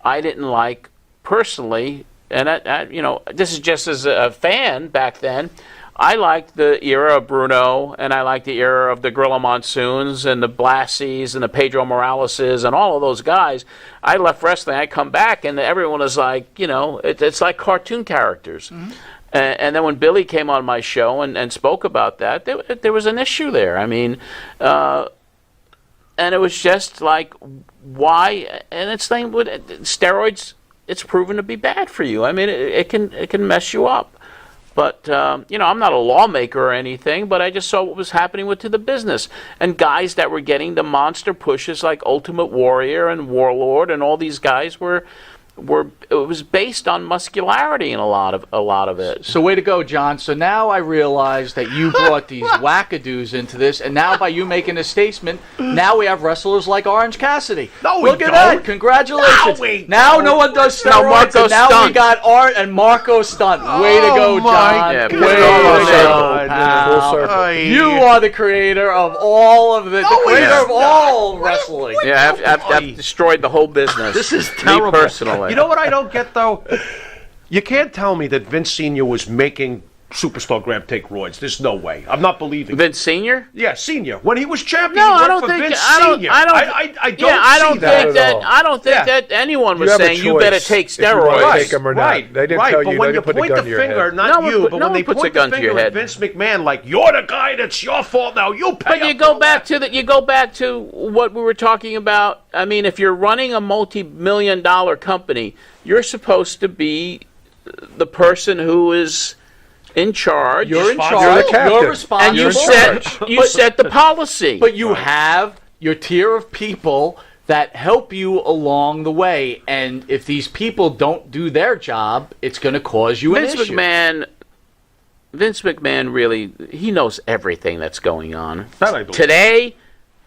I didn't like, personally, and this is just as a fan back then, I liked the era of Bruno, and I liked the era of the Gorilla Monsoons and the Blassies and the Pedro Moraleses and all of those guys. I left wrestling, I come back, and everyone was like, it's like cartoon characters. And then when Billy came on my show and spoke about that, there was an issue there. I mean, and it was just like, why? And it's like with steroids, it's proven to be bad for you. I mean, it can mess you up. But I'm not a lawmaker or anything, but I just saw what was happening to the business, and guys that were getting the monster pushes like Ultimate Warrior and Warlord, and all these guys were it was based on muscularity in a lot of it. So way to go, John. So now I realize that you brought these wackadoos into this, and now by you making a statement, now we have wrestlers like Orange Cassidy. No, Look at that! Congratulations. Now no one does steroids, Marco and now Stunt. we got Art and Marco Stunt. Way to go, John. Yeah, Way to go, pal. You are the creator of all of all wrestling. Yeah, I've destroyed the whole business. This is terrible. Me personally. You know what I don't get, though? You can't tell me that Vince Sr. was making Superstar Graham take roids. There's no way. I'm not believing Vince Sr.? Yeah, Sr. When he was champion, No, he I don't worked for think. Vince I don't. Sr. I don't. I don't yeah, I don't see that think at all. I don't think that anyone was You have a saying you better choice take if you wanna steroids. take 'em or not. They didn't tell you, But when they you put a point gun the to your finger, head. not No one you, put- but no when they one puts a point the gun to your finger at head. Vince McMahon, like you're the guy that's your fault now. You pay. But you go back to what we were talking about. I mean, if you're running a multi-million-dollar company, you're supposed to be the person who is in charge. You're in You're charge. the captain. You're responsible. And you set the policy. But you have your tier of people that help you along the way. And if these people don't do their job, it's going to cause you an issue. Vince McMahon really, he knows everything that's going on. That I believe. Today,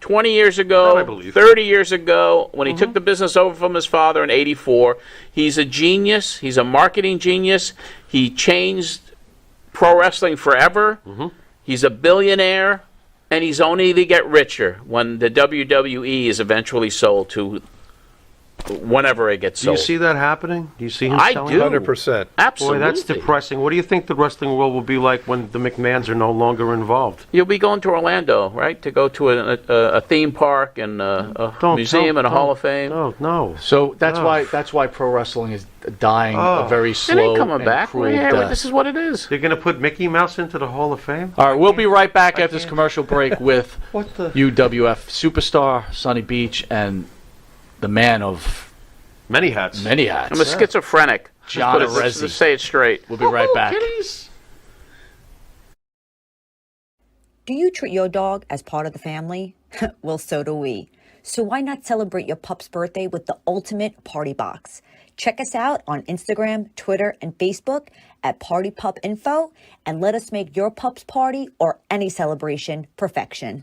20 years ago, That I believe. 30 years ago, when he took the business over from his father in 84, he's a genius. He's a marketing genius. He changed pro wrestling forever. He's a billionaire, and he's only to get richer when the WWE is eventually sold to whenever it gets Do you sold. see that happening? Do you see him I selling? do. 100%. Absolutely. Boy, that's depressing. What do you think the wrestling world will be like when the McMahons are no longer involved? You'll be going to Orlando, right, to go to a theme park and a museum and a Hall of Fame. No. So that's why pro wrestling is dying a very slow It ain't coming and back. cruel Yeah, death. this is what it is. They're going to put Mickey Mouse into the Hall of Fame? All right, we'll be right back after this commercial break with What the- UWF superstar Sonny Beach and the man of many hats. Many hats. I'm a schizophrenic. John Let's Arezzi. say it straight. We'll be right back. Do you treat your dog as part of the family? Well, so do we. So why not celebrate your pup's birthday with the ultimate party box? Check us out on Instagram, Twitter, and Facebook at Party Pup Info, and let us make your pup's party or any celebration perfection.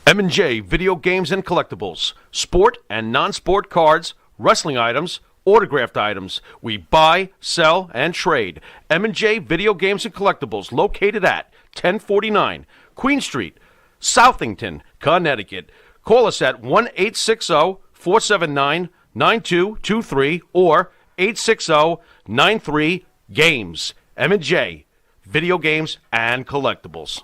M&J Video Games and Collectibles. Sport and non-sport cards, wrestling items, autographed items. We buy, sell, and trade. M&J Video Games and Collectibles, located at 1049 Queen Street, Southington, Connecticut. Call us at 1-860-479-9223 or 860-93-GAMES. M&J Video Games and Collectibles.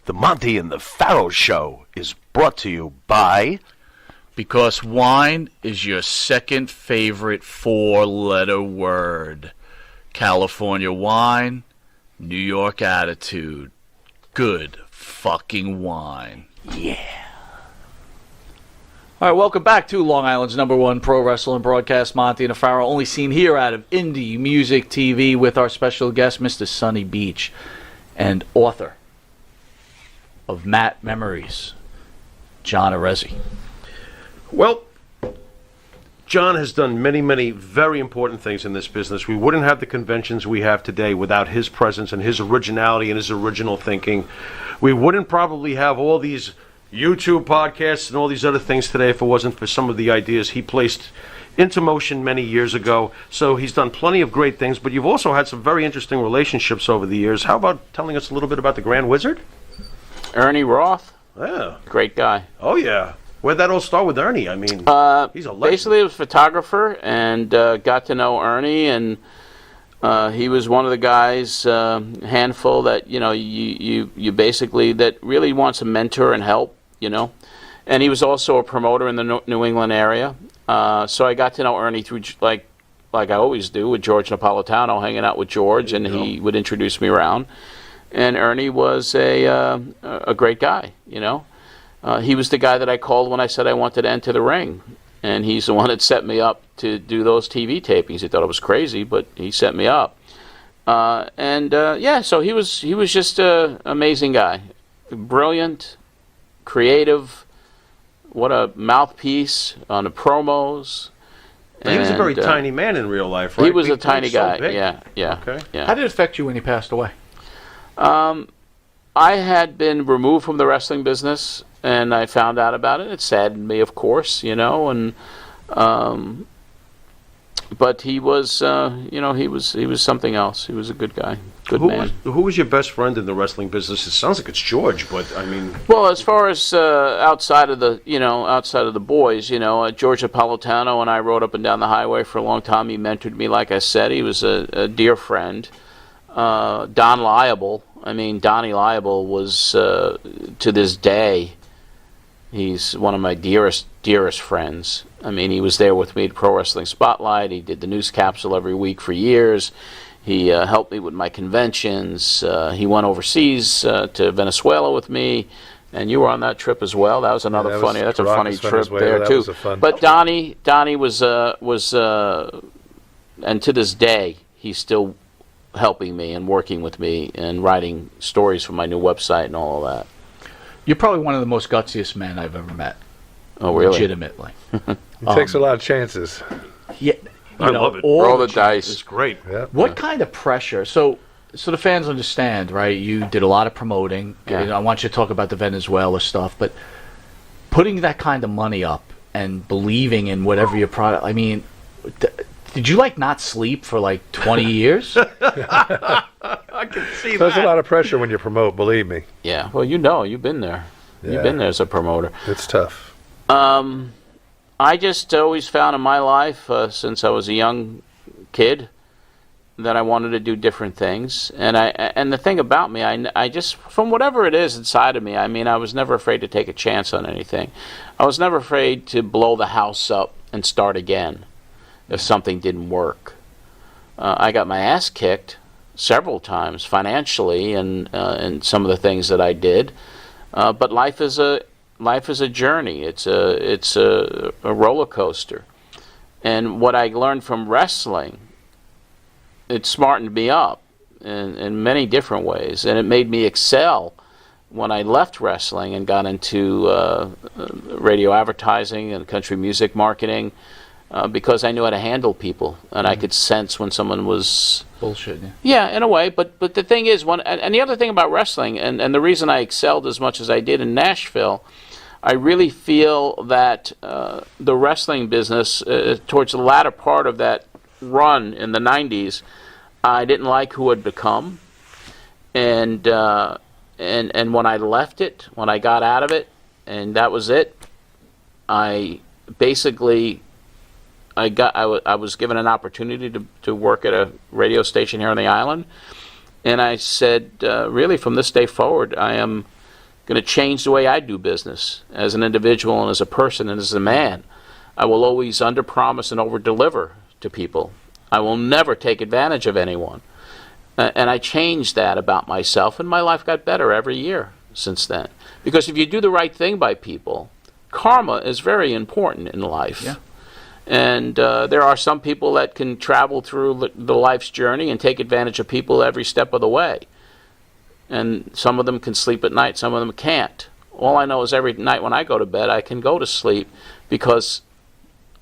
The Monty and the Pharaoh Show is brought to you by... Because wine is your second favorite four-letter word. California wine, New York attitude. Good fucking wine. Yeah. All right, welcome back to Long Island's #1 pro wrestling broadcast, Monty and Pharaoh, only seen here out of Indie Music TV with our special guest, Mr. Sonny Beach, and author of Matt Memories, John Arezzi. Well, John has done many, many very important things in this business. We wouldn't have the conventions we have today without his presence and his originality and his original thinking. We wouldn't probably have all these YouTube podcasts and all these other things today if it wasn't for some of the ideas he placed into motion many years ago. So he's done plenty of great things, but you've also had some very interesting relationships over the years. How about telling us a little bit about the Grand Wizard? Ernie Roth. Yeah. Great guy. Oh, yeah. Where'd that all start with Ernie? I mean, he's a legend. Basically, I was a photographer and got to know Ernie, and he was one of the guys, handful that you basically that really wants to mentor and help, And he was also a promoter in the New England area, so I got to know Ernie through like I always do with George Napolitano, hanging out with George, and he would introduce me around. And Ernie was a great guy, He was the guy that I called when I said I wanted to enter the ring. And he's the one that set me up to do those TV tapings. He thought I was crazy, but he set me up. So he was just an amazing guy. Brilliant, creative, what a mouthpiece on the promos. He was a very tiny man in real life, right? He was a tiny guy, so yeah. Okay. Yeah. How did it affect you when he passed away? I had been removed from the wrestling business, and I found out about it. It saddened me, of course, but he was, he was something else. He was a good guy, good man. Who was your best friend in the wrestling business? It sounds like it's George, but I mean. Well, as far as outside of the boys, George Napolitano and I rode up and down the highway for a long time. He mentored me, like I said. He was a dear friend. Don Liable. I mean, Donnie Liable was, to this day, he's one of my dearest friends. I mean, he was there with me at Pro Wrestling Spotlight. He did the news capsule every week for years. He helped me with my conventions. He went overseas to Venezuela with me, and you were on that trip as well. That was another funny. That's a funny trip there too. But Donnie was, and to this day, he's still helping me and working with me and writing stories for my new website and all of that. You're probably one of the most gutsiest men I've ever met. Oh, really? Legitimately. He takes a lot of chances. Yeah, I love it. Roll the dice. It's great. Yeah. What kind of pressure? So the fans understand, right? You did a lot of promoting. Yeah. I want you to talk about the Venezuela stuff, but putting that kind of money up and believing in whatever your product. I mean, did you not sleep for 20 years? I can see There's a lot of pressure when you promote, believe me. Yeah, well, you've been there. Yeah. You've been there as a promoter. It's tough. I just always found in my life, since I was a young kid, that I wanted to do different things. And the thing about me, I just, from whatever it is inside of me, I mean, I was never afraid to take a chance on anything. I was never afraid to blow the house up and start again if something didn't work. I got my ass kicked several times financially and some of the things that I did. But life is a journey. It's a roller coaster. And what I learned from wrestling, it smartened me up in many different ways, and it made me excel when I left wrestling and got into radio advertising and country music marketing, because I knew how to handle people, and I could sense when someone was bullshit. Yeah, in a way. But the thing is, and the other thing about wrestling, and the reason I excelled as much as I did in Nashville, I really feel that the wrestling business, towards the latter part of that run in the 90s, I didn't like who I'd become. And when I left it, when I got out of it, and that was it, I basically... I was given an opportunity to work at a radio station here on the island, and I said, really, from this day forward, I am going to change the way I do business as an individual and as a person and as a man. I will always underpromise and overdeliver to people. I will never take advantage of anyone. And I changed that about myself, and my life got better every year since then. Because if you do the right thing by people, karma is very important in life. Yeah. And there are some people that can travel through the life's journey and take advantage of people every step of the way. And some of them can sleep at night, some of them can't. All I know is every night when I go to bed, I can go to sleep because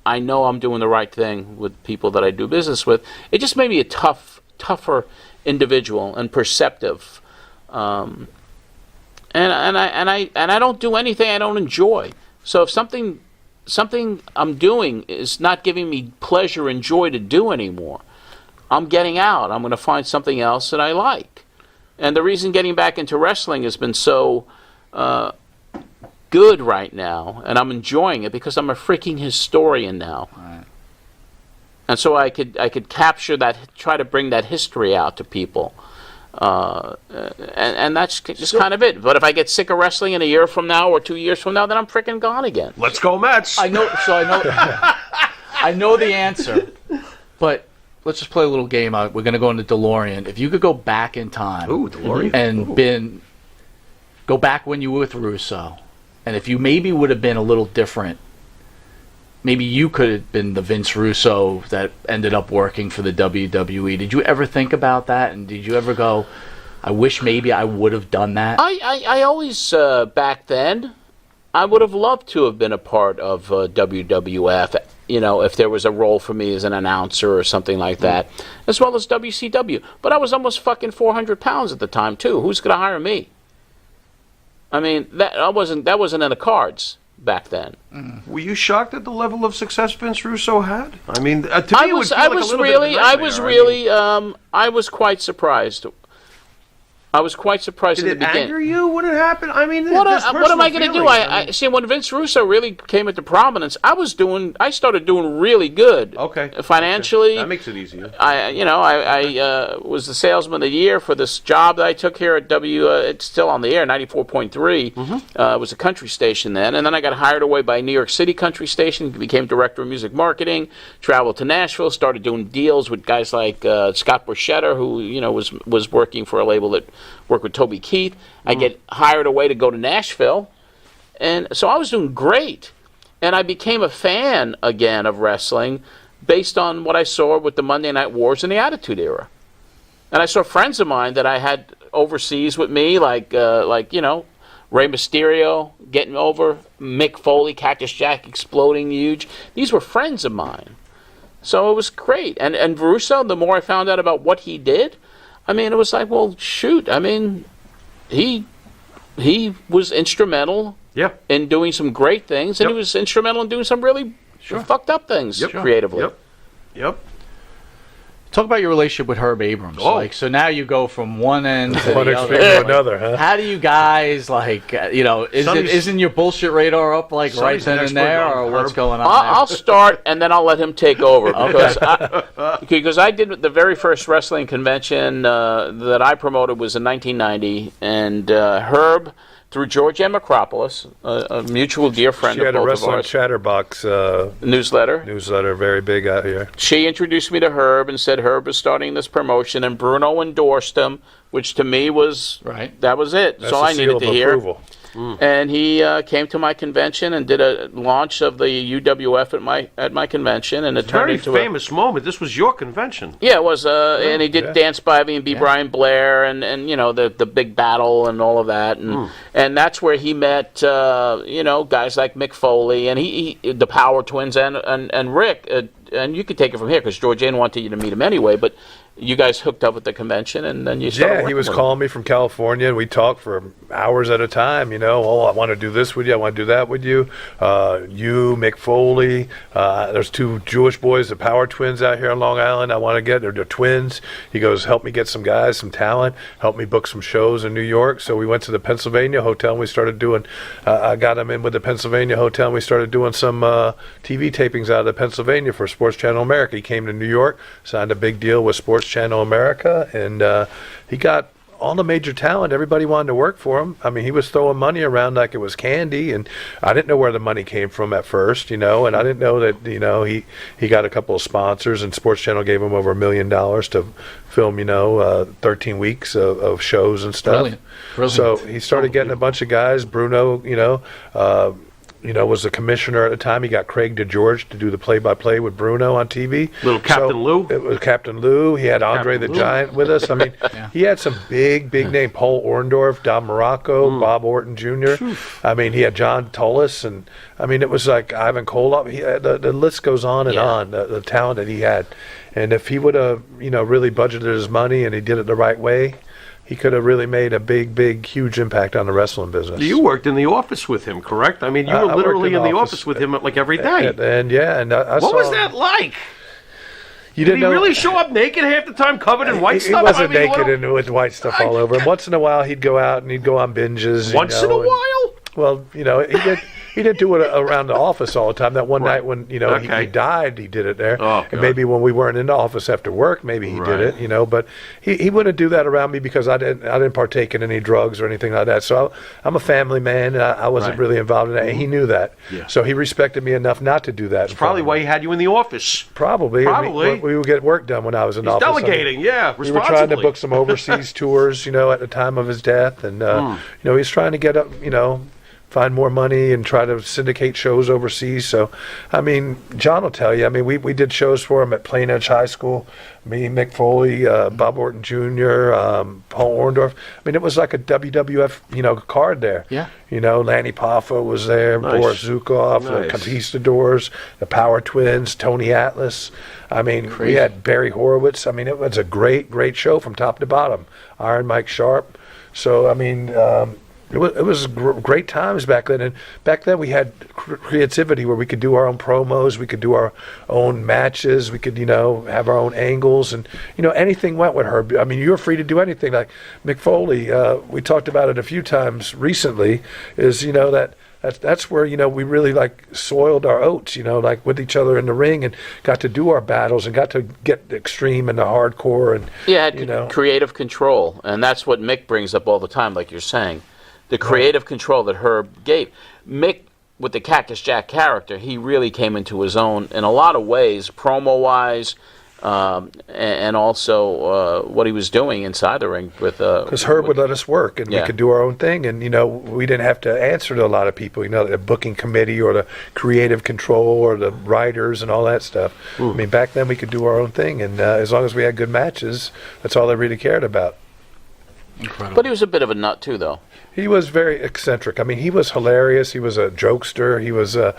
I know I'm doing the right thing with people that I do business with. It just made me a tougher individual and perceptive. And I don't do anything I don't enjoy. So if something I'm doing is not giving me pleasure and joy to do anymore, I'm getting out. I'm going to find something else that I like. And the reason getting back into wrestling has been so good right now, and I'm enjoying it because I'm a freaking historian now. Right. And so I could capture that, try to bring that history out to people. And that's just kind of it. But if I get sick of wrestling in a year from now or 2 years from now, then I'm freaking gone again. Let's go Mets. I know I know the answer, but let's just play a little game out. We're going to go into DeLorean. If you could go back in time, DeLorean. and go back when you were with Russo, and if you maybe would have been a little different, maybe you could have been the Vince Russo that ended up working for the WWE. Did you ever think about that? And did you ever go, I wish maybe I would have done that? I always, back then, I would have loved to have been a part of WWF, if there was a role for me as an announcer or something like that, as well as WCW. But I was almost fucking 400 pounds at the time, too. Who's going to hire me? I mean, that wasn't in the cards back then. Were you shocked at the level of success Vince Russo had? I mean, to me, it would feel like a little bit of a nightmare. I was quite surprised. I was quite surprised in the beginning. Did it anger you when it happened? I mean, what am I going to do? I see when Vince Russo really came into prominence, I started doing really good. Okay. Financially. That makes it easier. I was the salesman of the year for this job that I took here at it's still on the air, 94.3. It was a country station then. And then I got hired away by New York City country station, became director of music marketing, traveled to Nashville, started doing deals with guys like Scott Borchetta, who, was working for a label that work with Toby Keith. I get hired away to go to Nashville. And so I was doing great. And I became a fan again of wrestling based on what I saw with the Monday Night Wars and the Attitude Era. And I saw friends of mine that I had overseas with me, like Rey Mysterio getting over, Mick Foley, Cactus Jack exploding huge. These were friends of mine. So it was great. And Russo, the more I found out about what he did, I mean, it was like, well, shoot. I mean, he was instrumental in doing some great things, and he was instrumental in doing some really fucked up things creatively. Yep. Talk about your relationship with Herb Abrams. So now you go from one end to One the extreme other. to another, huh? How do you guys isn't your bullshit radar up right then and there, or what's going on? I'll start, and then I'll let him take over because I did the very first wrestling convention that I promoted was in 1990, and Herb, through Georgianne Macropolis, a mutual dear friend She of had a both of Wrestling ours, Chatterbox newsletter, very big out here. She introduced me to Herb and said Herb was starting this promotion, and Bruno endorsed him, which to me was that was it. That's so the I needed seal to of hear. approval. And he came to my convention and did a launch of the UWF at my convention, and it turned Very into famous moment. This was your convention. Yeah, it was, and he did Dance by Me and B. Brian Blair, and the big battle and all of that, and that's where he met guys like Mick Foley and he the Power Twins and Rick, and you could take it from here because Georgianne wanted you to meet him anyway, but you guys hooked up at the convention, and then you started. Yeah, he was calling me from California, and we talked for hours at a time. I want to do this with you. I want to do that with you. You, Mick Foley. There's two Jewish boys, the Power Twins out here on Long Island. I want to get. They're twins. He goes, help me get some guys, some talent. Help me book some shows in New York. So we went to the Pennsylvania hotel, and we started doing. I got him in with the Pennsylvania hotel, and we started doing some TV tapings out of the Pennsylvania for Sports Channel America. He came to New York, signed a big deal with Sports Channel America, and he got all the major talent. Everybody wanted to work for him. I mean, he was throwing money around like it was candy, and I didn't know where the money came from at first, and I didn't know that, he got a couple of sponsors, and Sports Channel gave him over $1 million to film, 13 weeks of shows and stuff. Brilliant. So he started getting a bunch of guys. Bruno, was the commissioner at the time. He got Craig DeGeorge to do the play-by-play with Bruno on TV. Little Captain Lou. It was Captain Lou. He had Andre the Giant with us. I mean, he had some big name. Paul Orndorff, Don Morocco, Bob Orton Jr. I mean, he had John Tullis, and I mean, it was like Ivan Koloff. The list goes on and on. The talent that he had, and if he would have, really budgeted his money and he did it the right way, he could have really made a big, huge impact on the wrestling business. You worked in the office with him, correct? I mean, you were literally in the office with him like every day. And I what saw was that like? Did he really show up naked half the time, covered in white stuff? He wasn't naked and with white stuff all over him. Once in a while, he'd go out and he'd go on binges. Once in a while? Well, he didn't do it around the office all the time. That one night when he died, he did it there. And maybe when we weren't in the office after work, maybe he did it. But he wouldn't do that around me because I didn't partake in any drugs or anything like that. So I'm a family man, and I wasn't really involved in that. And he knew that. Yeah. So he respected me enough not to do that. That's probably why he had you in the office. Probably. We would get work done when I was in the office. Delegating, We were trying to book some overseas tours, at the time of his death, and he was trying to get up, find more money and try to syndicate shows overseas. So, I mean, John will tell you. I mean, we did shows for him at Plain Edge High School. Me, Mick Foley, Bob Orton Jr., Paul Orndorff. I mean, it was like a WWF, card there. Yeah. Lanny Poffo was there, Boris Zukov, the Conquistadors, the Power Twins, Tony Atlas. I mean, we had Barry Horowitz. I mean, it was a great show from top to bottom. Iron Mike Sharp. So, I mean, it was great times back then, and back then we had creativity where we could do our own promos, we could do our own matches, we could have our own angles, and anything went with Herb. I mean, you were free to do anything. Like Mick Foley, we talked about it a few times recently. Is that's where we really soiled our oats, with each other in the ring, and got to do our battles and got to get the extreme and the hardcore, and creative control, and that's what Mick brings up all the time, like you're saying. The creative control that Herb gave. Mick, with the Cactus Jack character, he really came into his own in a lot of ways, promo-wise, and also what he was doing inside the ring with. Because Herb would let us work, and Yeah. we could do our own thing, and we didn't have to answer to a lot of people. The booking committee or the creative control or the writers and all that stuff. I mean, back then we could do our own thing, and as long as we had good matches, that's all they really cared about. Incredible. But he was a bit of a nut too, though. He was very eccentric. I mean, he was hilarious. He was a jokester. He was a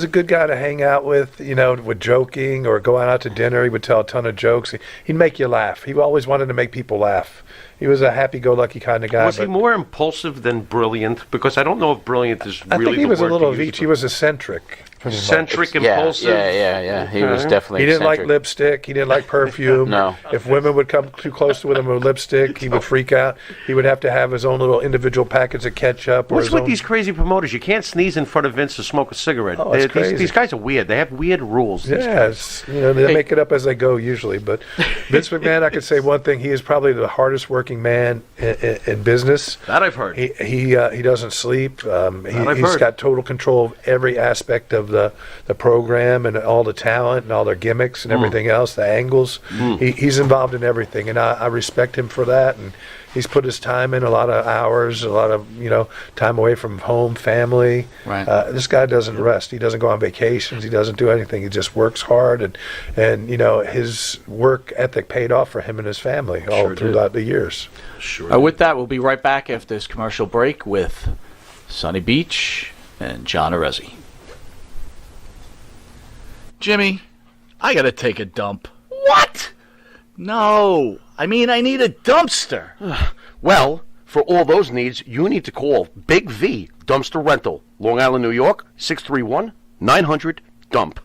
good guy to hang out with, with joking or going out to dinner. He would tell a ton of jokes. He'd make you laugh. He always wanted to make people laugh. He was a happy-go-lucky kind of guy. Was he more impulsive than brilliant? Because I don't know if brilliant is really I think he the was a word little to of use each. for- He was eccentric. Eccentric, Yeah, impulsive. yeah. He was definitely. He didn't like eccentric. lipstick. He didn't like perfume. No. If women would come too close to him with lipstick, he would freak out. He would have to have his own little individual packets of ketchup. Or What's his with own... these crazy promoters? You can't sneeze in front of Vince or smoke a cigarette. Oh, it's crazy. These guys are weird. They have weird rules. these Yes, they make it up as they go usually. But Vince McMahon, I could say one thing: he is probably the hardest working man in business. That I've heard. He doesn't sleep. I've He's heard. got total control of every aspect of the program and all the talent and all their gimmicks and everything else, the angles. He's involved in everything, and I respect him for that. And he's put his time in, a lot of hours, a lot of time away from home, family. Right. This guy doesn't rest. He doesn't go on vacations. He doesn't do anything. He just works hard, and his work ethic paid off for him and his family all throughout the years. Sure. With that, we'll be right back after this commercial break with Sonny Beach and John Arezzi. Jimmy, I gotta take a dump. What? No, I mean I need a dumpster. Well, for all those needs, you need to call Big V Dumpster Rental, Long Island, New York, 631-900-DUMP.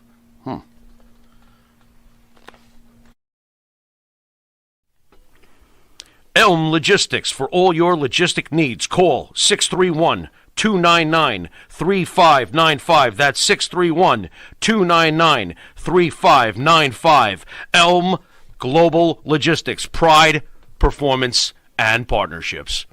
Elm Logistics, for all your logistic needs, call 631-299-3595. That's 631-299-3595. Elm Global Logistics, pride, performance, and partnerships.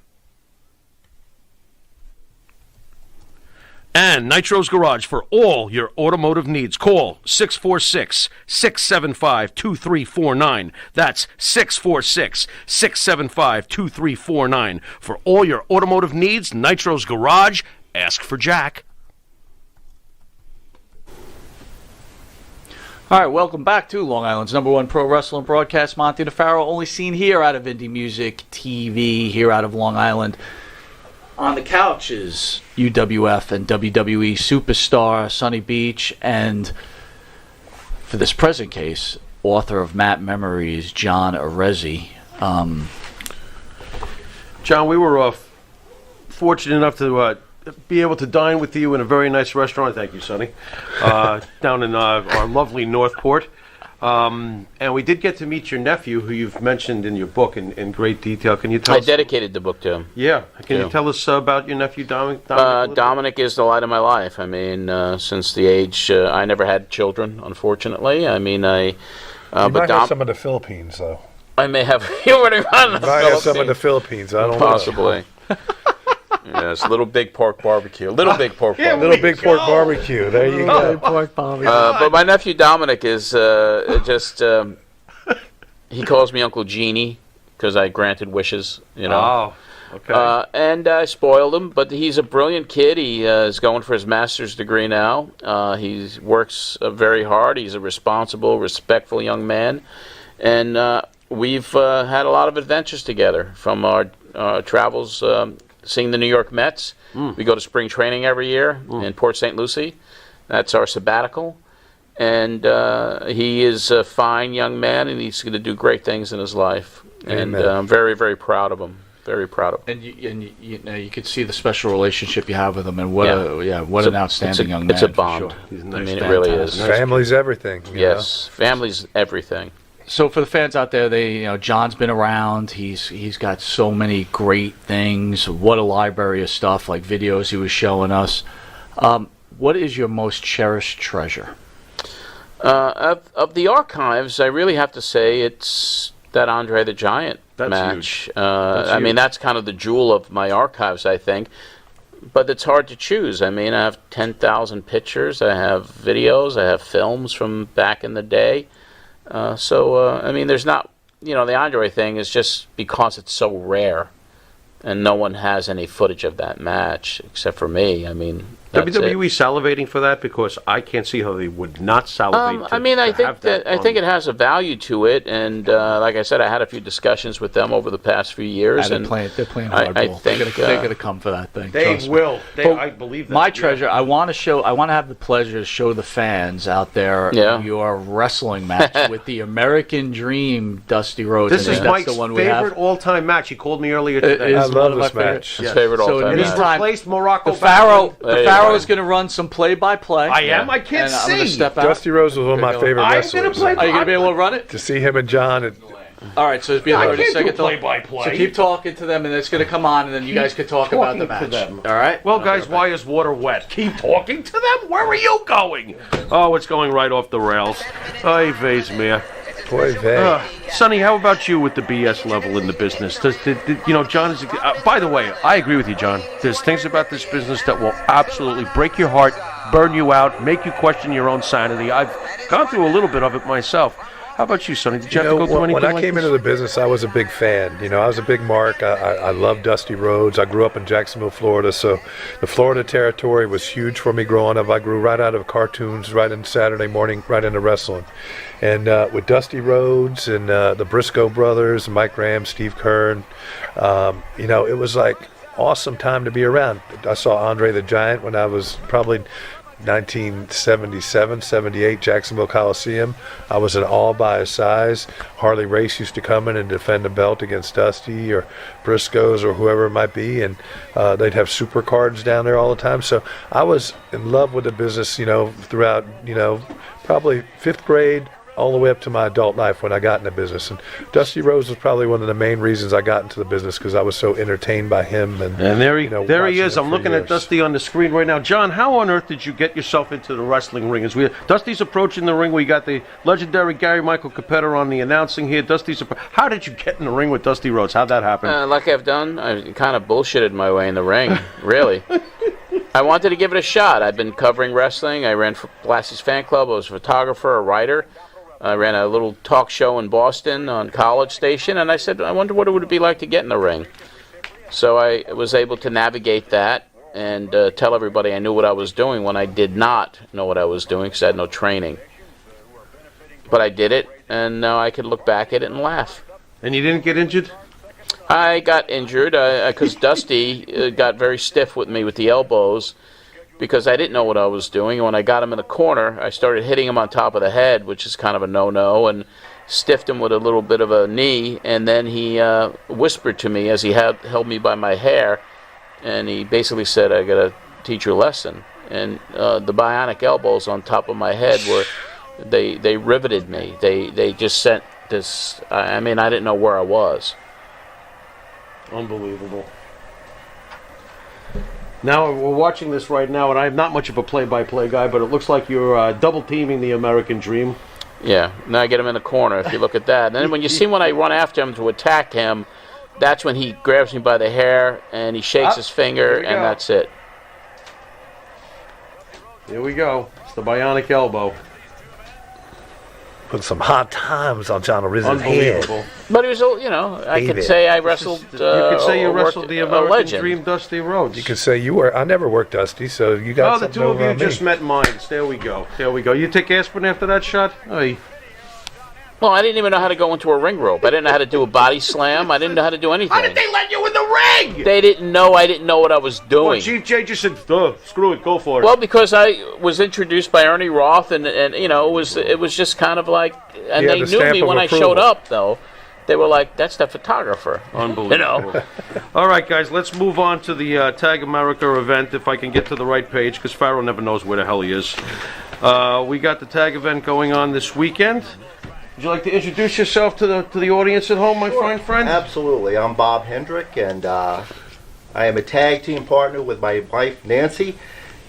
And Nitro's Garage for all your automotive needs. Call 646-675-2349. That's 646-675-2349. For all your automotive needs, Nitro's Garage. Ask for Jack. All right, welcome back to Long Island's #1 pro wrestling broadcast. Monty DeFaro, only seen here out of Indie Music TV, here out of Long Island. On the couch is UWF and WWE superstar Sonny Beach, and for this present case, author of Matt Memories, John Arezzi. John, we were fortunate enough to be able to dine with you in a very nice restaurant. Thank you, Sonny. Down in our lovely Northport. And we did get to meet your nephew, who you've mentioned in your book in great detail. Can you tell us? I dedicated the book to him. Yeah. Can you tell us about your nephew, Dominic? Dominic is the light of my life. I mean, since the age, I never had children, unfortunately. I mean, you might have some of the Philippines, though. I may have. You already run the might have some of the Philippines. I don't Possibly. Yes, Little Big Pork Barbecue. Little Big Pork Barbecue. Little Big Pork Barbecue. There you go. Pork barbecue. But my nephew Dominic is he calls me Uncle Genie because I granted wishes, Oh, okay. And I spoiled him, but he's a brilliant kid. He is going for his master's degree now. He works very hard. He's a responsible, respectful young man. And we've had a lot of adventures together, from our travels seeing the New York Mets. We go to spring training every year in Port St. Lucie. That's our sabbatical. And he is a fine young man, and he's going to do great things in his life. And I'm very, very proud of him. Very proud of him. And you could see the special relationship you have with him, and what an outstanding young man. It's a bond. For sure. I mean, it really is. Family's everything. Yes, family's everything. So for the fans out there, John's been around. He's got so many great things. What a library of stuff, like videos he was showing us. What is your most cherished treasure? Of the archives, I really have to say it's that Andre the Giant match. Huge. I mean, that's kind of the jewel of my archives, I think. But it's hard to choose. I mean, I have 10,000 pictures. I have videos. I have films from back in the day. I mean, there's not, the Andre thing is just because it's so rare, and no one has any footage of that match except for me. I mean, WWE salivating for that, because I can't see how they would not salivate. I think it has a value to it, and like I said, I had a few discussions with them over the past few years. They're playing hardball. I think they're going to come for that thing. They will. I believe that. My treasure. I want to have the pleasure to show the fans out there your wrestling match with the American Dream, Dusty Rhodes. This is Mike's favorite all-time match. He called me earlier today. I love this match. His favorite all-time match. He's replaced Morocco. The Pharaoh is going to run some play-by-play. I am. I can't see. I'm going to step out. Dusty Rhodes was one of my favorite wrestlers. Are you going to be able to run it? To see him and John. All right, so it's be a second play-by-play. So keep talking to them, and it's going to come on, and then you guys can talk about the match. All right? Well, guys, why is water wet? Keep talking to them. Where are you going? Oh, it's going right off the rails. Ay, vez mea. Sonny, how about you with the BS level in the business? John is. By the way, I agree with you, John. There's things about this business that will absolutely break your heart, burn you out, make you question your own sanity. I've gone through a little bit of it myself. How about you, Sonny? Did you have to go through anything when I came into the business, I was a big fan. I was a big mark. I loved Dusty Rhodes. I grew up in Jacksonville, Florida, so the Florida territory was huge for me growing up. I grew right out of cartoons, right in Saturday morning, right into wrestling. And with Dusty Rhodes and the Briscoe brothers, Mike Graham, Steve Kern, it was like awesome time to be around. I saw Andre the Giant when I was probably 1977, 78, Jacksonville Coliseum. I was in awe by his size. Harley Race used to come in and defend the belt against Dusty or Briscoes or whoever it might be, and they'd have super cards down there all the time. So I was in love with the business, throughout, probably 5th grade all the way up to my adult life when I got in the business. And Dusty Rhodes was probably one of the main reasons I got into the business, because I was so entertained by him. And there he is. I'm looking at Dusty on the screen right now. John, how on earth did you get yourself into the wrestling ring? Dusty's approaching the ring. We got the legendary Gary Michael Capetta on the announcing here. How did you get in the ring with Dusty Rhodes? How'd that happen? Like I've done, I kind of bullshitted my way in the ring, really. I wanted to give it a shot. I've been covering wrestling. I ran for Blassie's Fan Club. I was a photographer, a writer. I ran a little talk show in Boston on College Station, and I said, I wonder what it would be like to get in the ring. So I was able to navigate that and tell everybody I knew what I was doing when I did not know what I was doing because I had no training. But I did it, and now I could look back at it and laugh. And you didn't get injured? I got injured because Dusty got very stiff with me with the elbows, because I didn't know what I was doing. And when I got him in the corner, I started hitting him on top of the head, which is kind of a no-no, and stiffed him with a little bit of a knee. And then he whispered to me as he held me by my hair, and he basically said, I got to teach you a lesson. And the bionic elbows on top of my head they riveted me. They just sent this, I didn't know where I was. Unbelievable. Now, we're watching this right now, and I'm not much of a play-by-play guy, but it looks like you're double-teaming the American Dream. Yeah, now I get him in the corner, if you look at that. And then when you see when I run after him to attack him, that's when he grabs me by the hair, and he shakes his finger, and that's it. Here we go. It's the bionic elbow. Put some hot times on John Arezzi's head. But it was, I could say I wrestled. You could say you wrestled the American Dream, Dusty Rhodes. You could say you were. I never worked Dusty, so you got. Oh, the two of you just met minds. There we go. You take aspirin after that shot? Hey. Well, I didn't even know how to go into a ring rope. I didn't know how to do a body slam. I didn't know how to do anything. How did they let you in the ring? They didn't know. I didn't know what I was doing. Well, GJ just said, screw it, go for it. Well, because I was introduced by Ernie Roth, and it was just kind of like, and they knew me when I showed up, though. They were like, that's the photographer. Unbelievable. All right, guys, let's move on to the Tag America event, if I can get to the right page, because Pharaoh never knows where the hell he is. We got the tag event going on this weekend. Would you like to introduce yourself to the audience at home, my fine friend? Absolutely. I'm Bob Hendrick, and I am a tag team partner with my wife, Nancy,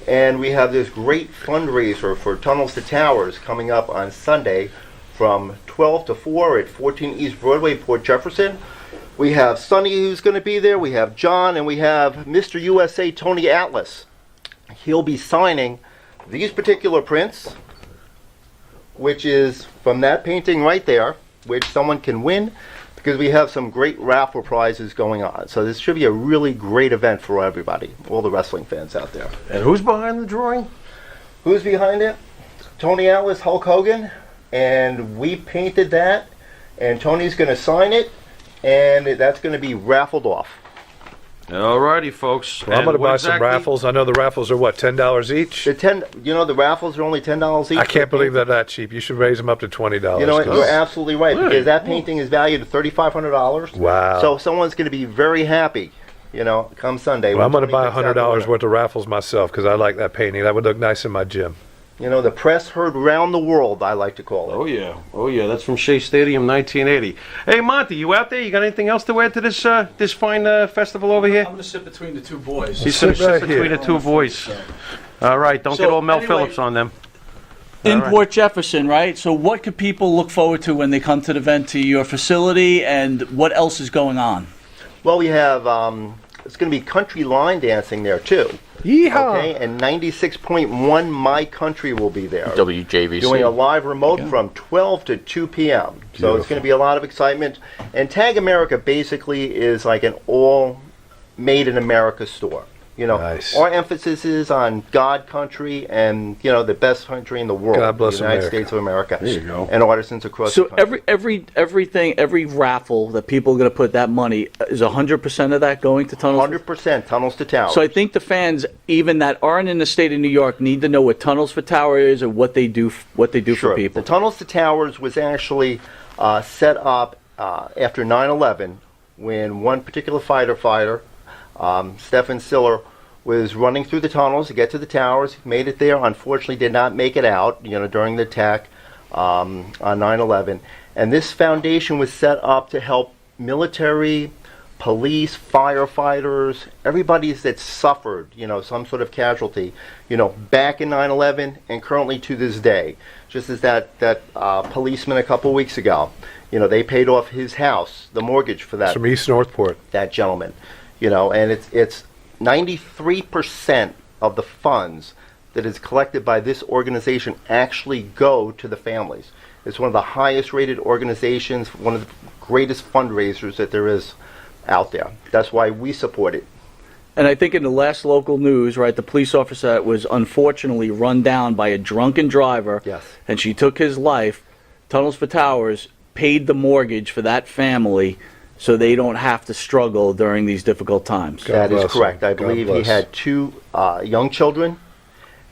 and we have this great fundraiser for Tunnels to Towers coming up on Sunday from 12 to 4 at 14 East Broadway, Port Jefferson. We have Sonny who's going to be there, we have John, and we have Mr. USA Tony Atlas. He'll be signing these particular prints, which is from that painting right there, which someone can win, because we have some great raffle prizes going on. So this should be a really great event for everybody, all the wrestling fans out there. And who's behind the drawing? Who's behind it? Tony Atlas, Hulk Hogan, and we painted that, and Tony's going to sign it, and that's going to be raffled off. Alrighty, folks. Well, I'm going to buy some raffles. I know the raffles are what, $10 each? The raffles are only $10 each. I can't believe they're that cheap. You should raise them up to $20. You know what? You're absolutely right, because that painting is valued at $3,500. Wow. So someone's going to be very happy, come Sunday. Well, I'm going to buy $100 worth of raffles myself because I like that painting. That would look nice in my gym. The press heard round the world, I like to call it. Oh yeah, that's from Shea Stadium, 1980. Hey, Monty, you out there? You got anything else to add to this this fine festival over here? I'm going to sit between the two boys. He's going to sit between the two boys. All right, don't get all Mel Phillips on them. In Port Jefferson, right? So what could people look forward to when they come to the event, to your facility, and what else is going on? Well, we have, it's going to be country line dancing there, too. Yeehaw! Okay, and 96.1 My Country will be there. WJVC. Doing a live remote from 12 to 2 p.m. So it's going to be a lot of excitement. And Tag America basically is like an all made in America store. Nice. Our emphasis is on God country and, the best country in the world. God bless the United America. States of America. There you go. And artisans across the So country. every raffle that people are going to put that money, is 100% of that going to Tunnels? 100% Tunnels to Towers. So I think the fans, even that aren't in the state of New York, need to know what Tunnels for Tower is and what they do for people. The Tunnels to Towers was actually set up after 9/11 when one particular fighter, Stephen Siller, was running through the tunnels to get to the towers. He made it there. Unfortunately, did not make it out, during the attack on 9/11. And this foundation was set up to help military, police, firefighters, everybody that suffered, some sort of casualty, back in 9/11 and currently to this day. Just as that policeman a couple weeks ago, they paid off his house, the mortgage for that. It's from East Northport. That gentleman, and it's 93% of the funds that is collected by this organization actually go to the families. It's one of the highest rated organizations, one of the greatest fundraisers that there is out there. That's why we support it. And I think in the last local news, right, the police officer that was unfortunately run down by a drunken driver, yes, and she took his life, Tunnels for Towers paid the mortgage for that family so they don't have to struggle during these difficult times. That is correct. I believe he had two young children,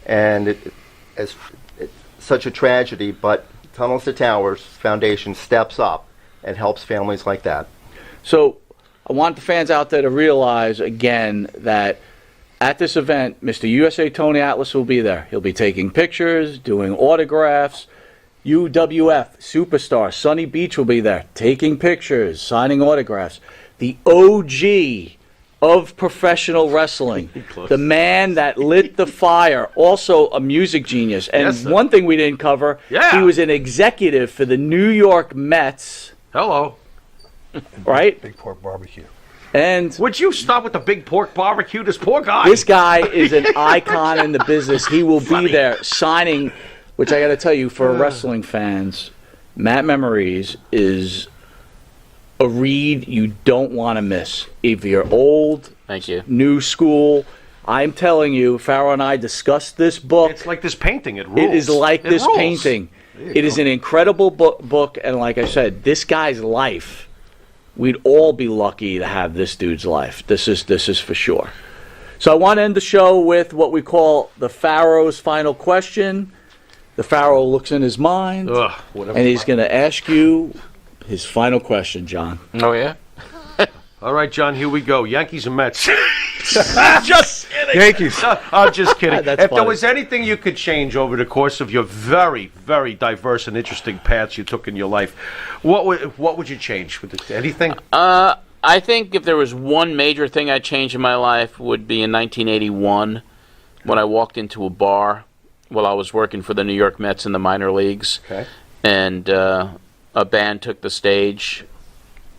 and it's such a tragedy, but Tunnels to Towers Foundation steps up and helps families like that. So I want the fans out there to realize again that at this event, Mr. USA Tony Atlas will be there. He'll be taking pictures, doing autographs. UWF superstar Sonny Beach will be there, taking pictures, signing autographs. The OG of professional wrestling, the man that lit the fire, also a music genius. And Yes, sir. one thing we didn't cover, Yeah. he was an executive for the New York Mets. Hello. Right? Big pork barbecue. And would you stop with the big pork barbecue? This poor guy. This guy is an icon in the business. He will be there signing, which I got to tell you, for wrestling fans, Matt Memories is a read you don't want to miss. If you're old, thank you, new school, I'm telling you, Farrell and I discussed this book. It's like this painting. It rules. It is like It this rules. painting. There you It is go. an incredible book, and like I said, this guy's life. We'd all be lucky to have this dude's life. This is for sure. So I want to end the show with what we call the Pharaoh's final question. The Pharaoh looks in his mind, and he's going to ask you his final question, John. Oh, yeah? All right, John, here we go. Yankees and Mets. Just kidding. Yankees. I'm just kidding. That's If there funny. was anything you could change over the course of your very, very diverse and interesting paths you took in your life, what would you change? Anything? I think if there was one major thing I'd change in my life would be in 1981 when I walked into a bar while I was working for the New York Mets in the minor leagues. Okay. And a band took the stage,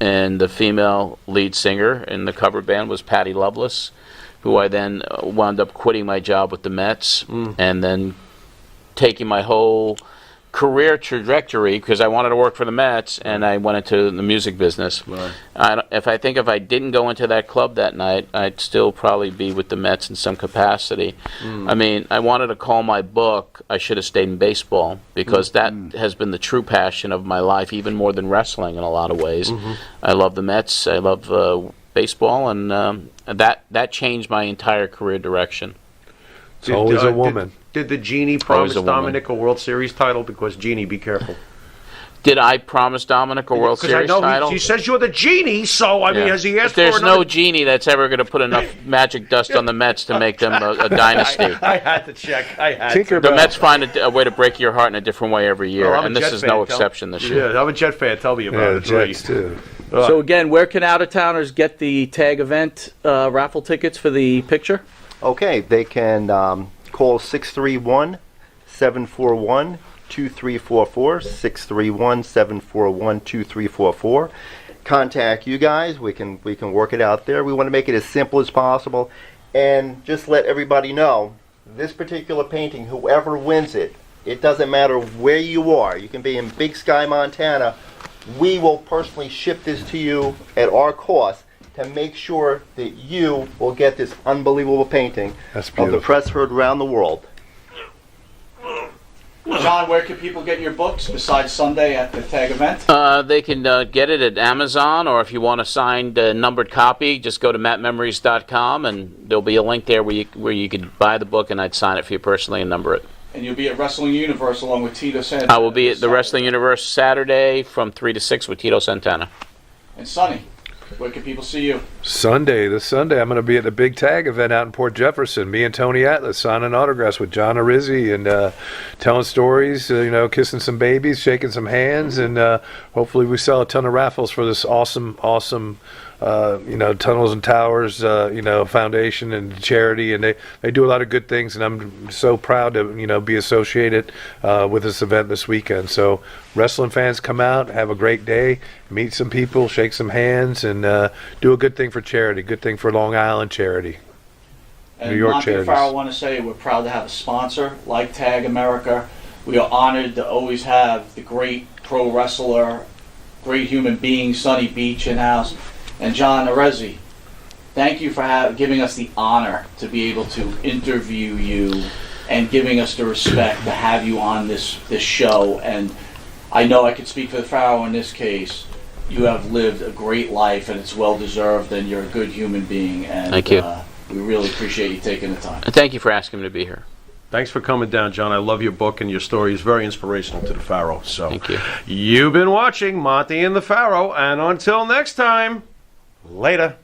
and the female lead singer in the cover band was Patty Loveless, who I then wound up quitting my job with the Mets and then taking my whole career trajectory because I wanted to work for the Mets, and I went into the music business. Right. If I didn't go into that club that night, I'd still probably be with the Mets in some capacity. I mean, I wanted to call my book "I Should Have Stayed in Baseball" because that has been the true passion of my life, even more than wrestling in a lot of ways. I love the Mets. I love baseball, and that changed my entire career direction. It's always a woman. Did the Genie promise Dominic a World Series title? Because Genie, be careful. Did I promise Dominic a World Series title? Because I know he says you're the Genie, so I mean, has he asked for There's another... no Genie that's ever going to put enough magic dust on the Mets to make them a dynasty. I had to check. The Mets find a way to break your heart in a different way every year, and this is no exception this year. Yeah, I'm a Jet fan. Tell me about it. The Jets, too. So again, where can out-of-towners get the tag event raffle tickets for the picture? Okay, they can call 631-741-2344, 631-741-2344. Contact you guys. We can work it out there. We want to make it as simple as possible, and just let everybody know this particular painting, whoever wins it, it doesn't matter where you are. You can be in Big Sky, Montana. We will personally ship this to you at our cost to make sure that you will get this unbelievable painting of the press heard around the world. John, where can people get your books besides Sunday at the tag event? They can get it at Amazon, or if you want a signed numbered copy, just go to mattmemories.com, and there'll be a link there where you could buy the book, and I'd sign it for you personally and number it. And you'll be at Wrestling Universe along with Tito Santana. I will be at the Wrestling Universe Saturday from 3 to 6 with Tito Santana. And Sonny, where can people see you? This Sunday, I'm going to be at the big tag event out in Port Jefferson. Me and Tony Atlas signing autographs with John Arezzi and telling stories, kissing some babies, shaking some hands, and hopefully we sell a ton of raffles for this awesome Tunnels and Towers, foundation and charity, and they do a lot of good things, and I'm so proud to, be associated with this event this weekend. So wrestling fans, come out, have a great day, meet some people, shake some hands, and do a good thing for charity, good thing for Long Island charity. And New York Monty charities. Farrell, I want to say we're proud to have a sponsor like Tag America. We are honored to always have the great pro wrestler, great human being, Sonny Beach in-house. And John Arezzi, thank you for giving us the honor to be able to interview you and giving us the respect to have you on this show. And I know I could speak for the Pharaoh in this case. You have lived a great life, and it's well-deserved, and you're a good human being. And thank you. We really appreciate you taking the time. And thank you for asking me to be here. Thanks for coming down, John. I love your book, and your story is very inspirational to the Pharaoh. So, thank you. You've been watching Monty and the Pharaoh, and until next time, later.